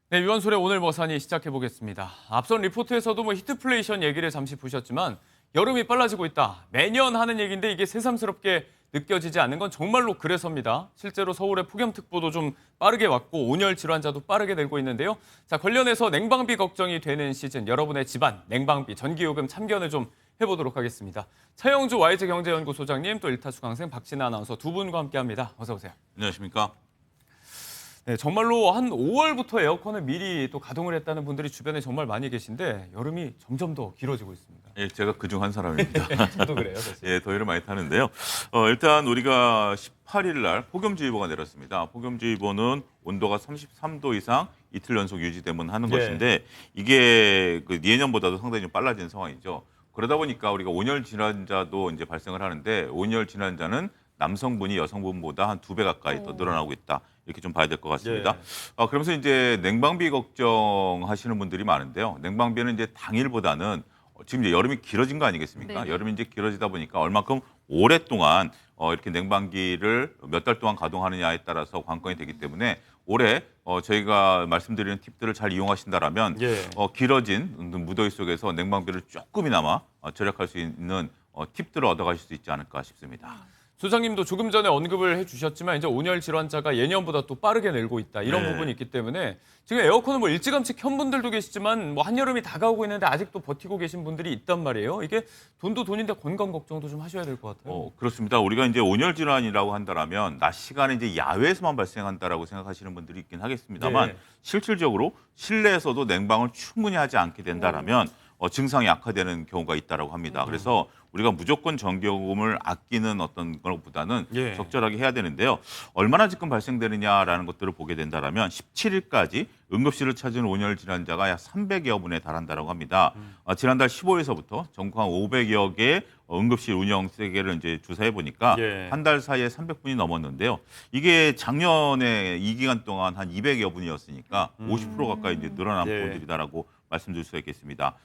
S11: 네, 유한솔의 오늘 머사니 시작해보겠습니다. 앞선 리포트에서도 히트플레이션 얘기를 잠시 보셨지만 여름이 빨라지고 있다. 매년 하는 얘기인데 이게 새삼스럽게 느껴지지 않는 건 정말로 그래서입니다. 실제로 서울의 폭염특보도 좀 빠르게 왔고 온열 질환자도 빠르게 늘고 있는데요. 자, 관련해서 냉방비 걱정이 되는 시즌 여러분의 집안 냉방비 전기요금 참견을 좀 해보도록 하겠습니다. 차영주 YG경제연구소장님 또 일타수강생 박진아 아나운서 두 분과 함께합니다. 어서 오세요.
S3: 안녕하십니까?
S11: 네, 정말로 한 5월부터 에어컨을 미리 또 가동을 했다는 분들이 주변에 정말 많이 계신데 여름이 점점 더 길어지고 있습니다.
S3: 예, 제가 그중 한 사람입니다.
S11: 저도 그래요. 사실.
S3: 예, 더위를 많이 타는데요. 일단 우리가 18일 날 폭염주의보가 내렸습니다. 폭염주의보는 온도가 33도 이상 이틀 연속 유지되면 하는 것인데 이게 그 예년보다도 상당히 좀 빨라진 상황이죠. 그러다 보니까 우리가 온열 질환자도 이제 발생을 하는데 온열 질환자는 남성분이 여성분보다 한 2배 가까이 더 늘어나고 있다. 이렇게 좀 봐야 될 것 같습니다. 그러면서 이제 냉방비 걱정하시는 분들이 많은데요. 냉방비는 이제 당일보다는 지금 이제 여름이 길어진 거 아니겠습니까?
S1: 네.
S3: 여름이 이제 길어지다 보니까 얼마큼 오랫동안 이렇게 냉방기를 몇 달 동안 가동하느냐에 따라서 관건이 되기 때문에 올해 저희가 말씀드리는 팁들을 잘 이용하신다라면 길어진 무더위 속에서 냉방비를 조금이나마 절약할 수 있는 팁들을 얻어가실 수 있지 않을까 싶습니다.
S11: 소장님도 조금 전에 언급을 해주셨지만 이제 온열 질환자가 예년보다 또 빠르게 늘고 있다 이런 부분이 있기 때문에 지금 에어컨을 일찌감치 켠 분들도 계시지만 한여름이 다가오고 있는데 아직도 버티고 계신 분들이 있단 말이에요. 이게 돈도 돈인데 건강 걱정도 좀 하셔야 될 것 같아요.
S3: 그렇습니다. 우리가 이제 온열 질환이라고 한다라면 낮 시간에 이제 야외에서만 발생한다라고 생각하시는 분들이 있긴 하겠습니다만 실질적으로 실내에서도 냉방을 충분히 하지 않게 된다라면 증상이 악화되는 경우가 있다라고 합니다. 그래서 우리가 무조건 전기요금을 아끼는 어떤 것보다는 적절하게 해야 되는데요. 얼마나 지금 발생되느냐라는 것들을 보게 된다라면 17일까지 응급실을 찾은 온열 질환자가 약 300여 분에 달한다고 합니다. 지난달 15일서부터 전국 한 500여 개의 응급실 운영 세계를 이제 조사해 보니까 한 달 사이에 300분이 넘었는데요. 이게 작년에 이 기간 동안 한 200여 분이었으니까 50% 가까이 이제 늘어난 부분들이다라고 말씀드릴 수가 있겠습니다.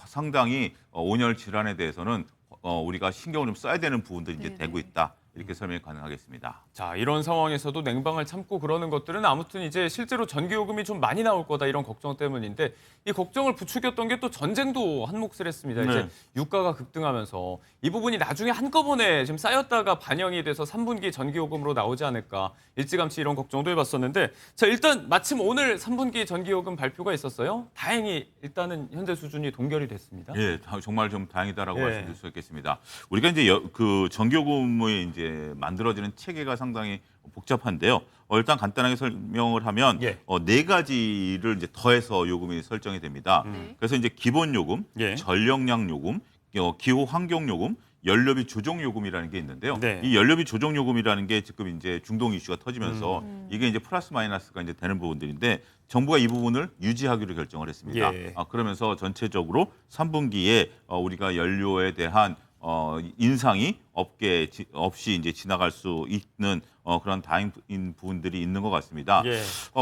S3: 상당히 온열 질환에 대해서는 우리가 신경을 좀 써야 되는 부분들이 이제 되고 있다. 이렇게 설명이 가능하겠습니다.
S11: 자, 이런 상황에서도 냉방을 참고 그러는 것들은 아무튼 이제 실제로 전기요금이 좀 많이 나올 거다 이런 걱정 때문인데 이 걱정을 부추겼던 게 또 전쟁도 한 몫을 했습니다. 이제 유가가 급등하면서 이 부분이 나중에 한꺼번에 지금 쌓였다가 반영이 돼서 3분기 전기요금으로 나오지 않을까 일찌감치 이런 걱정도 해봤었는데 자, 일단 마침 오늘 3분기 전기요금 발표가 있었어요. 다행히 일단은 현재 수준이 동결이 됐습니다.
S3: 예, 정말 좀 다행이다라고 말씀드릴 수 있겠습니다. 우리가 이제 그 전기요금의 이제 만들어지는 체계가 상당히 복잡한데요. 일단 간단하게 설명을 하면 네 가지를 이제 더해서 요금이 설정이 됩니다. 그래서 이제 기본 요금, 전력량 요금, 기후 환경 요금, 연료비 조정 요금이라는 게 있는데요. 이 연료비 조정 요금이라는 게 지금 이제 중동 이슈가 터지면서 이게 이제 플러스 마이너스가 이제 되는 부분들인데 정부가 이 부분을 유지하기로 결정을 했습니다. 그러면서 전체적으로 3분기에 우리가 연료에 대한 인상이 없이 이제 지나갈 수 있는 그런 다행인 부분들이 있는 것 같습니다.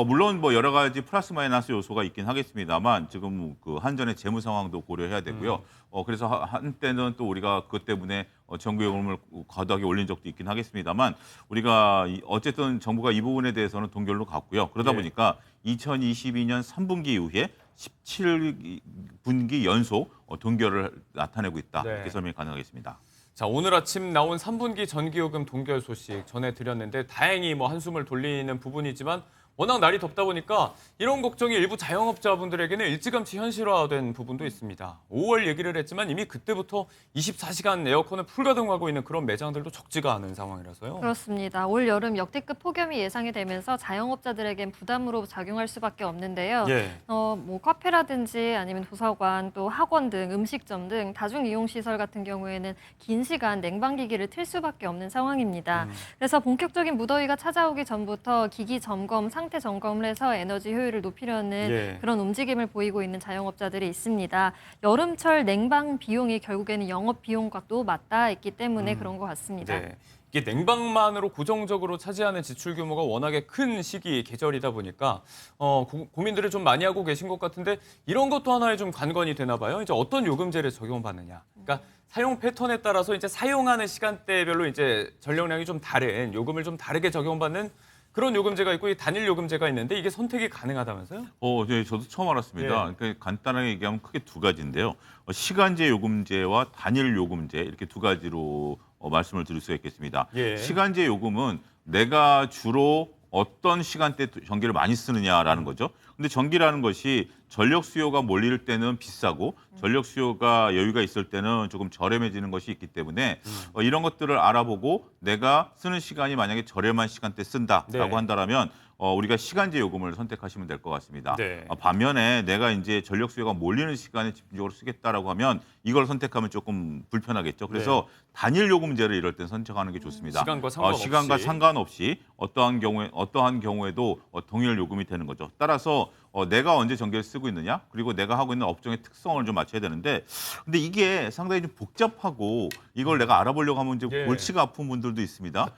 S3: 물론 뭐 여러 가지 플러스 마이너스 요소가 있긴 하겠습니다만 지금 그 한전의 재무 상황도 고려해야 되고요. 그래서 한때는 또 우리가 그것 때문에 전기요금을 과도하게 올린 적도 있긴 하겠습니다만 우리가 어쨌든 정부가 이 부분에 대해서는 동결로 갔고요. 그러다 보니까 2022년 3분기 이후에 17분기 연속 동결을 나타내고 있다. 이렇게 설명이 가능하겠습니다.
S11: 자, 오늘 아침 나온 3분기 전기요금 동결 소식 전해드렸는데 다행히 한숨을 돌리는 부분이지만 워낙 날이 덥다 보니까 이런 걱정이 일부 자영업자분들에게는 일찌감치 현실화된 부분도 있습니다. 5월 얘기를 했지만 이미 그때부터 24시간 에어컨을 풀가동하고 있는 그런 매장들도 적지가 않은 상황이라서요.
S6: 그렇습니다. 올 여름 역대급 폭염이 예상이 되면서 자영업자들에겐 부담으로 작용할 수밖에 없는데요.
S11: 예.
S6: 뭐 카페라든지 아니면 도서관, 또 학원 등 음식점 등 다중이용시설 같은 경우에는 긴 시간 냉방기기를 틀 수밖에 없는 상황입니다. 그래서 본격적인 무더위가 찾아오기 전부터 기기 점검, 상태 점검을 해서 에너지 효율을 높이려는 그런 움직임을 보이고 있는 자영업자들이 있습니다. 여름철 냉방 비용이 결국에는 영업 비용과 또 맞닿아 있기 때문에 그런 것 같습니다.
S11: 네. 이게 냉방만으로 고정적으로 차지하는 지출 규모가 워낙에 큰 시기 계절이다 보니까 고민들을 좀 많이 하고 계신 것 같은데 이런 것도 하나의 좀 관건이 되나 봐요. 이제 어떤 요금제를 적용받느냐. 그러니까 사용 패턴에 따라서 이제 사용하는 시간대별로 이제 전력량이 좀 다른 요금을 좀 다르게 적용받는 그런 요금제가 있고 이 단일 요금제가 있는데 이게 선택이 가능하다면서요?
S3: 네, 저도 처음 알았습니다. 그러니까 간단하게 얘기하면 크게 두 가지인데요. 시간제 요금제와 단일 요금제 이렇게 두 가지로 말씀을 드릴 수가 있겠습니다. 시간제 요금은 내가 주로 어떤 시간대 전기를 많이 쓰느냐라는 거죠. 근데 전기라는 것이 전력 수요가 몰릴 때는 비싸고 전력 수요가 여유가 있을 때는 조금 저렴해지는 것이 있기 때문에 이런 것들을 알아보고 내가 쓰는 시간이 만약에 저렴한 시간대 쓴다라고 한다면 우리가 시간제 요금을 선택하시면 될 것 같습니다. 반면에 내가 이제 전력 수요가 몰리는 시간에 집중적으로 쓰겠다라고 하면 이걸 선택하면 조금 불편하겠죠. 그래서 단일 요금제를 이럴 땐 선택하는 게 좋습니다.
S11: 시간과
S3: 상관없이 어떠한 경우에도 동일 요금이 되는 거죠. 따라서 내가 언제 전기를 쓰고 있느냐, 그리고 내가 하고 있는 업종의 특성을 좀 맞춰야 되는데, 근데 이게 상당히 좀 복잡하고 이걸 내가 알아보려고 하면 이제 골치가 아픈 분들도 있습니다.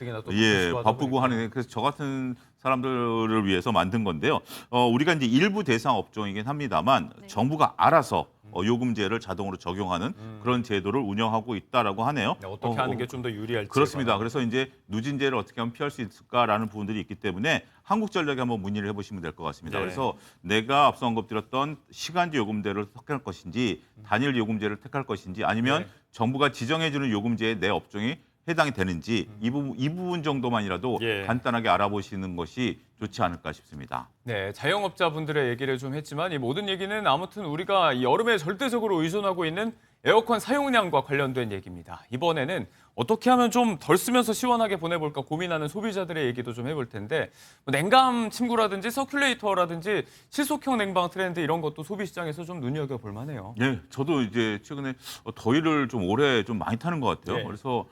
S3: 바쁘고 하는. 그래서 저 같은 사람들을 위해서 만든 건데요. 우리가 이제 일부 대상 업종이긴 합니다만 정부가 알아서 요금제를 자동으로 적용하는 그런 제도를 운영하고 있다라고 하네요.
S11: 어떻게 하는 게 좀 더 유리할지.
S3: 그렇습니다. 그래서 이제 누진제를 어떻게 하면 피할 수 있을까라는 부분들이 있기 때문에 한국전력에 한번 문의를 해보시면 될 것 같습니다. 그래서 내가 앞서 언급드렸던 시간제 요금제를 택할 것인지 단일 요금제를 택할 것인지 아니면 정부가 지정해주는 요금제에 내 업종이 해당이 되는지 이 부분 정도만이라도 간단하게 알아보시는 것이 좋지 않을까 싶습니다.
S11: 네, 자영업자분들의 얘기를 좀 했지만 이 모든 얘기는 아무튼 우리가 이 여름에 절대적으로 의존하고 있는 에어컨 사용량과 관련된 얘기입니다. 이번에는 어떻게 하면 좀 덜 쓰면서 시원하게 보내볼까 고민하는 소비자들의 얘기도 좀 해볼 텐데 냉감 침구라든지 서큘레이터라든지 실속형 냉방 트렌드 이런 것도 소비 시장에서 좀 눈여겨볼 만해요.
S3: 네, 저도 이제 최근에 더위를 좀 오래 좀 많이 타는 것 같아요. 그래서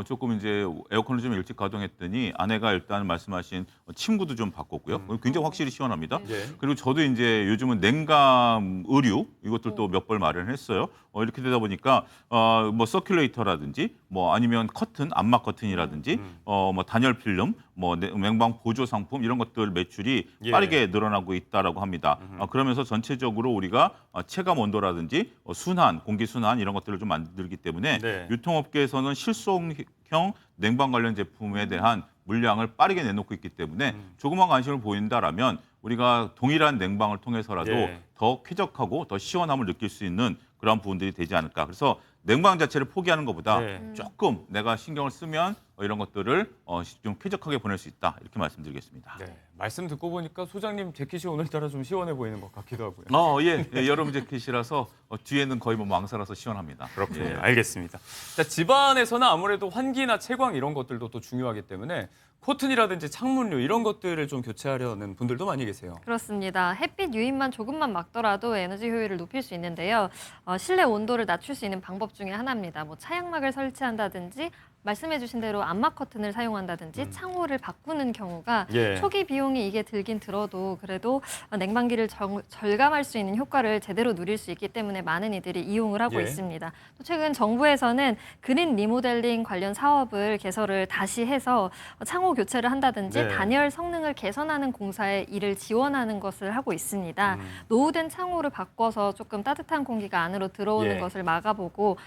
S3: 조금 이제 에어컨을 좀 일찍 가동했더니 아내가 일단 말씀하신 침구도 좀 바꿨고요. 굉장히 확실히 시원합니다. 그리고 저도 이제 요즘은 냉감 의류 이것들도 몇 벌 마련했어요. 이렇게 되다 보니까 뭐 서큘레이터라든지 뭐 아니면 커튼, 암막 커튼이라든지 뭐 단열 필름, 뭐 냉방 보조 상품 이런 것들 매출이 빠르게 늘어나고 있다라고 합니다. 그러면서 전체적으로 우리가 체감 온도라든지 순환, 공기 순환 이런 것들을 좀 만들기 때문에 유통업계에서는 실속형 냉방 관련 제품에 대한 물량을 빠르게 내놓고 있기 때문에 조그만 관심을 보인다라면 우리가 동일한 냉방을 통해서라도 더 쾌적하고 더 시원함을 느낄 수 있는 그런 부분들이 되지 않을까. 그래서 냉방 자체를 포기하는 것보다 조금 내가 신경을 쓰면 이런 것들을 좀 쾌적하게 보낼 수 있다. 이렇게 말씀드리겠습니다.
S11: 말씀 듣고 보니까 소장님 재킷이 오늘따라 좀 시원해 보이는 것 같기도 하고요.
S3: 여름 재킷이라서 뒤에는 거의 뭐 망사라서 시원합니다.
S11: 그렇군요. 알겠습니다. 자, 집안에서는 아무래도 환기나 채광 이런 것들도 또 중요하기 때문에 코튼이라든지 창문류 이런 것들을 좀 교체하려는 분들도 많이 계세요.
S6: 그렇습니다. 햇빛 유입만 조금만 막더라도 에너지 효율을 높일 수 있는데요. 실내 온도를 낮출 수 있는 방법 중에 하나입니다. 뭐 차양막을 설치한다든지 말씀해주신 대로 암막 커튼을 사용한다든지 창호를 바꾸는 경우가 초기 비용이 이게 들긴 들어도 그래도 냉방기를 절감할 수 있는 효과를 제대로 누릴 수 있기 때문에 많은 이들이 이용을 하고 있습니다. 또 최근 정부에서는 그린 리모델링 관련 사업을 개설을 다시 해서 창호 교체를 한다든지 단열 성능을 개선하는 공사에 이를 지원하는 것을 하고 있습니다. 노후된 창호를 바꿔서 조금 따뜻한 공기가 안으로 들어오는 것을 막아보고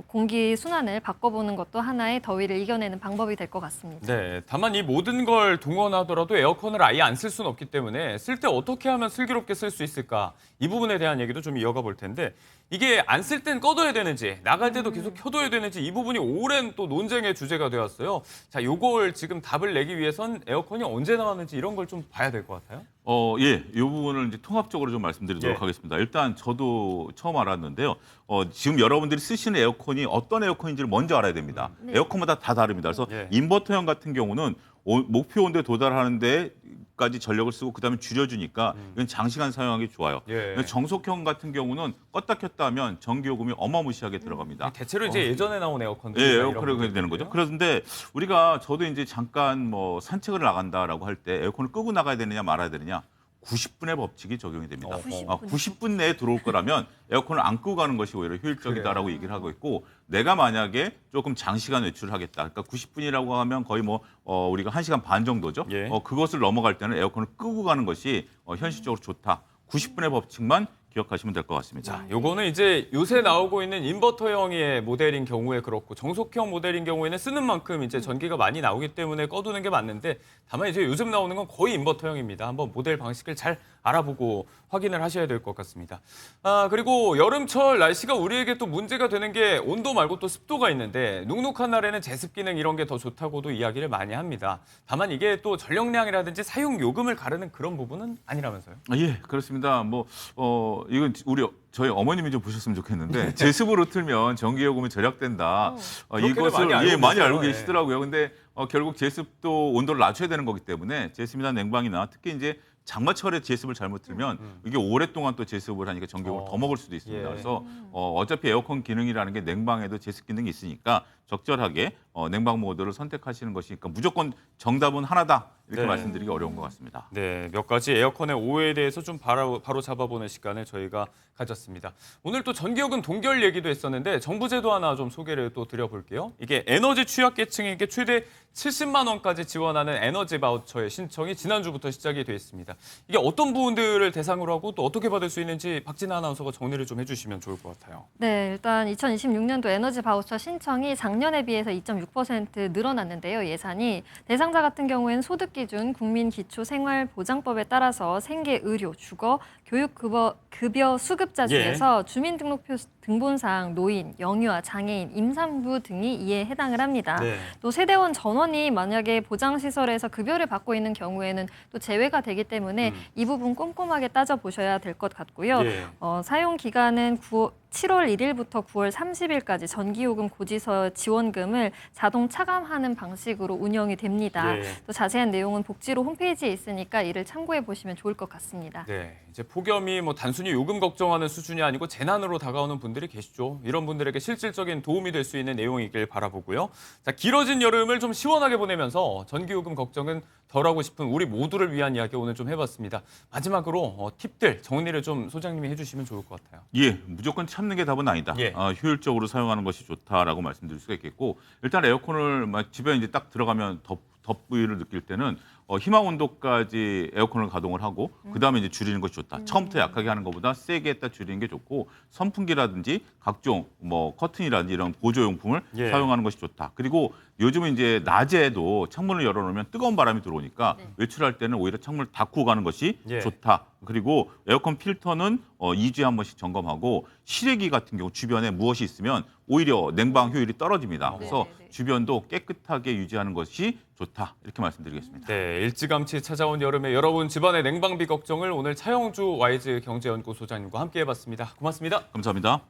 S6: 공기 순환을 바꿔보는 것도 하나의 하나의 더위를 이겨내는 방법이 될 것 같습니다.
S11: 네, 다만 이 모든 걸 동원하더라도 에어컨을 아예 안 쓸 수는 없기 때문에 쓸 때 어떻게 하면 슬기롭게 쓸 수 있을까? 이 부분에 대한 얘기도 좀 이어가 볼 텐데 이게 안 쓸 땐 꺼둬야 되는지 나갈 때도 계속 켜둬야 되는지 이 부분이 오랜 또 논쟁의 주제가 되었어요. 자, 요걸 지금 답을 내기 위해선 에어컨이 언제 나왔는지 이런 걸 좀 봐야 될 것 같아요.
S3: 예, 이 부분을 이제 통합적으로 좀 말씀드리도록
S11: 예.
S3: 하겠습니다. 일단 저도 처음 알았는데요. 지금 여러분들이 쓰시는 에어컨이 어떤 에어컨인지를 먼저 알아야 됩니다.
S6: 네.
S3: 에어컨마다 다 다릅니다. 그래서
S11: 예.
S3: 인버터형 같은 경우는 목표 온도에 도달하는데까지 전력을 쓰고 그다음에 줄여주니까 이건 장시간 사용하기 좋아요.
S11: 예.
S3: 근데 정속형 같은 경우는 껐다 켰다 하면 전기요금이 어마무시하게 들어갑니다.
S11: 대체로 이제 예전에 나온 에어컨.
S3: 예, 에어컨을 그렇게 되는 거죠. 그런데 저도 이제 잠깐 뭐 산책을 나간다라고 할 때 에어컨을 끄고 나가야 되느냐 말아야 되느냐 90분의 법칙이 적용이 됩니다. 90분 내에 들어올 거라면 에어컨을 안 끄고 가는 것이 오히려 효율적이다라고 얘기를 하고 있고 내가 만약에 조금 장시간 외출을 하겠다. 그러니까 90분이라고 하면 거의 우리가 1시간 반 정도죠.
S11: 예.
S3: 그것을 넘어갈 때는 에어컨을 끄고 가는 것이 현실적으로 좋다. 90분의 법칙만 기억하시면 될 것 같습니다.
S11: 자, 요거는 이제 요새 나오고 있는 인버터형의 모델인 경우에 그렇고 정속형 모델인 경우에는 쓰는 만큼 이제 전기가 많이 나오기 때문에 꺼두는 게 맞는데 다만 이제 요즘 나오는 건 거의 인버터형입니다. 한번 모델 방식을 잘 알아보고 확인을 하셔야 될 것 같습니다. 그리고 여름철 날씨가 우리에게 또 문제가 되는 게 온도 말고 또 습도가 있는데 눅눅한 날에는 제습 기능 이런 게 더 좋다고도 이야기를 많이 합니다. 다만 이게 또 전력량이라든지 사용 요금을 가르는 그런 부분은 아니라면서요?
S3: 예, 그렇습니다. 이건 저희 어머님이 좀 보셨으면 좋겠는데 제습으로 틀면 전기요금이 절약된다. 이것을 많이 알고 계시더라고요. 근데 결국 제습도 온도를 낮춰야 되는 거기 때문에 제습이나 냉방이나 특히 이제 장마철에 제습을 잘못 틀면 이게 오랫동안 또 제습을 하니까 전기요금을 더 먹을 수도 있습니다.
S11: 예.
S3: 그래서 어차피 에어컨 기능이라는 게 냉방에도 제습 기능이 있으니까 적절하게 냉방 모드를 선택하시는 것이니까 무조건 정답은 하나다 이렇게
S11: 네.
S3: 말씀드리기 어려운 것 같습니다.
S11: 네, 몇 가지 에어컨의 오해에 대해서 좀 바로 잡아보는 시간을 저희가 가졌습니다. 오늘 또 전기요금 동결 얘기도 했었는데 정부 제도 하나 좀 소개를 또 드려볼게요. 이게 에너지 취약계층에게 최대 70만 원까지 지원하는 에너지 바우처의 신청이 지난주부터 시작이 돼 있습니다. 이게 어떤 부분들을 대상으로 하고 또 어떻게 받을 수 있는지 박진아 아나운서가 정리를 좀 해주시면 좋을 것 같아요.
S6: 네, 일단 2026년도 에너지 바우처 신청이 작년에 비해서 2.6% 늘어났는데요. 예산이 대상자 같은 경우에는 소득 기준 국민기초생활보장법에 따라서 생계, 의료, 주거, 교육급여 수급자 중에서 주민등록표 등본상 노인, 영유아, 장애인, 임산부 등이 이에 해당을 합니다.
S11: 네.
S6: 또 세대원 전원이 만약에 보장시설에서 급여를 받고 있는 경우에는 또 제외가 되기 때문에 이 부분 꼼꼼하게 따져보셔야 될 것 같고요.
S11: 예.
S6: 사용 기간은 7월 1일부터 9월 30일까지 전기요금 고지서 지원금을 자동 차감하는 방식으로 운영이 됩니다.
S11: 예.
S6: 또 자세한 내용은 복지로 홈페이지에 있으니까 이를 참고해 보시면 좋을 것 같습니다.
S11: 네, 이제 폭염이 단순히 요금 걱정하는 수준이 아니고 재난으로 다가오는 분들이 계시죠. 이런 분들에게 실질적인 도움이 될 수 있는 내용이길 바라보고요. 자, 길어진 여름을 좀 시원하게 보내면서 전기요금 걱정은 덜하고 싶은 우리 모두를 위한 이야기 오늘 좀 해봤습니다. 마지막으로 팁들 정리를 좀 소장님이 해주시면 좋을 것 같아요.
S3: 예, 무조건 참는 게 답은 아니다.
S11: 예.
S3: 효율적으로 사용하는 것이 좋다라고 말씀드릴 수가 있겠고 일단 에어컨을 집에 이제 딱 들어가면 덥부위를 느낄 때는 희망 온도까지 에어컨을 가동을 하고 그다음에 이제 줄이는 것이 좋다. 처음부터 약하게 하는 것보다 세게 했다 줄이는 게 좋고 선풍기라든지 각종 커튼이라든지 이런 보조용품을
S11: 예.
S3: 사용하는 것이 좋다. 그리고 요즘은 이제 낮에도 창문을 열어놓으면 뜨거운 바람이 들어오니까 외출할 때는 오히려 창문을 닫고 가는 것이
S11: 예.
S3: 좋다. 그리고 에어컨 필터는 2주에 한 번씩 점검하고 실외기 같은 경우 주변에 무엇이 있으면 오히려 냉방 효율이 떨어집니다. 그래서 주변도 깨끗하게 유지하는 것이 좋다. 이렇게 말씀드리겠습니다.
S11: 네, 일찌감치 찾아온 여름에 여러분 집안의 냉방비 걱정을 오늘 차영주 와이즈 경제연구소장님과 함께 해봤습니다. 고맙습니다.
S3: 감사합니다.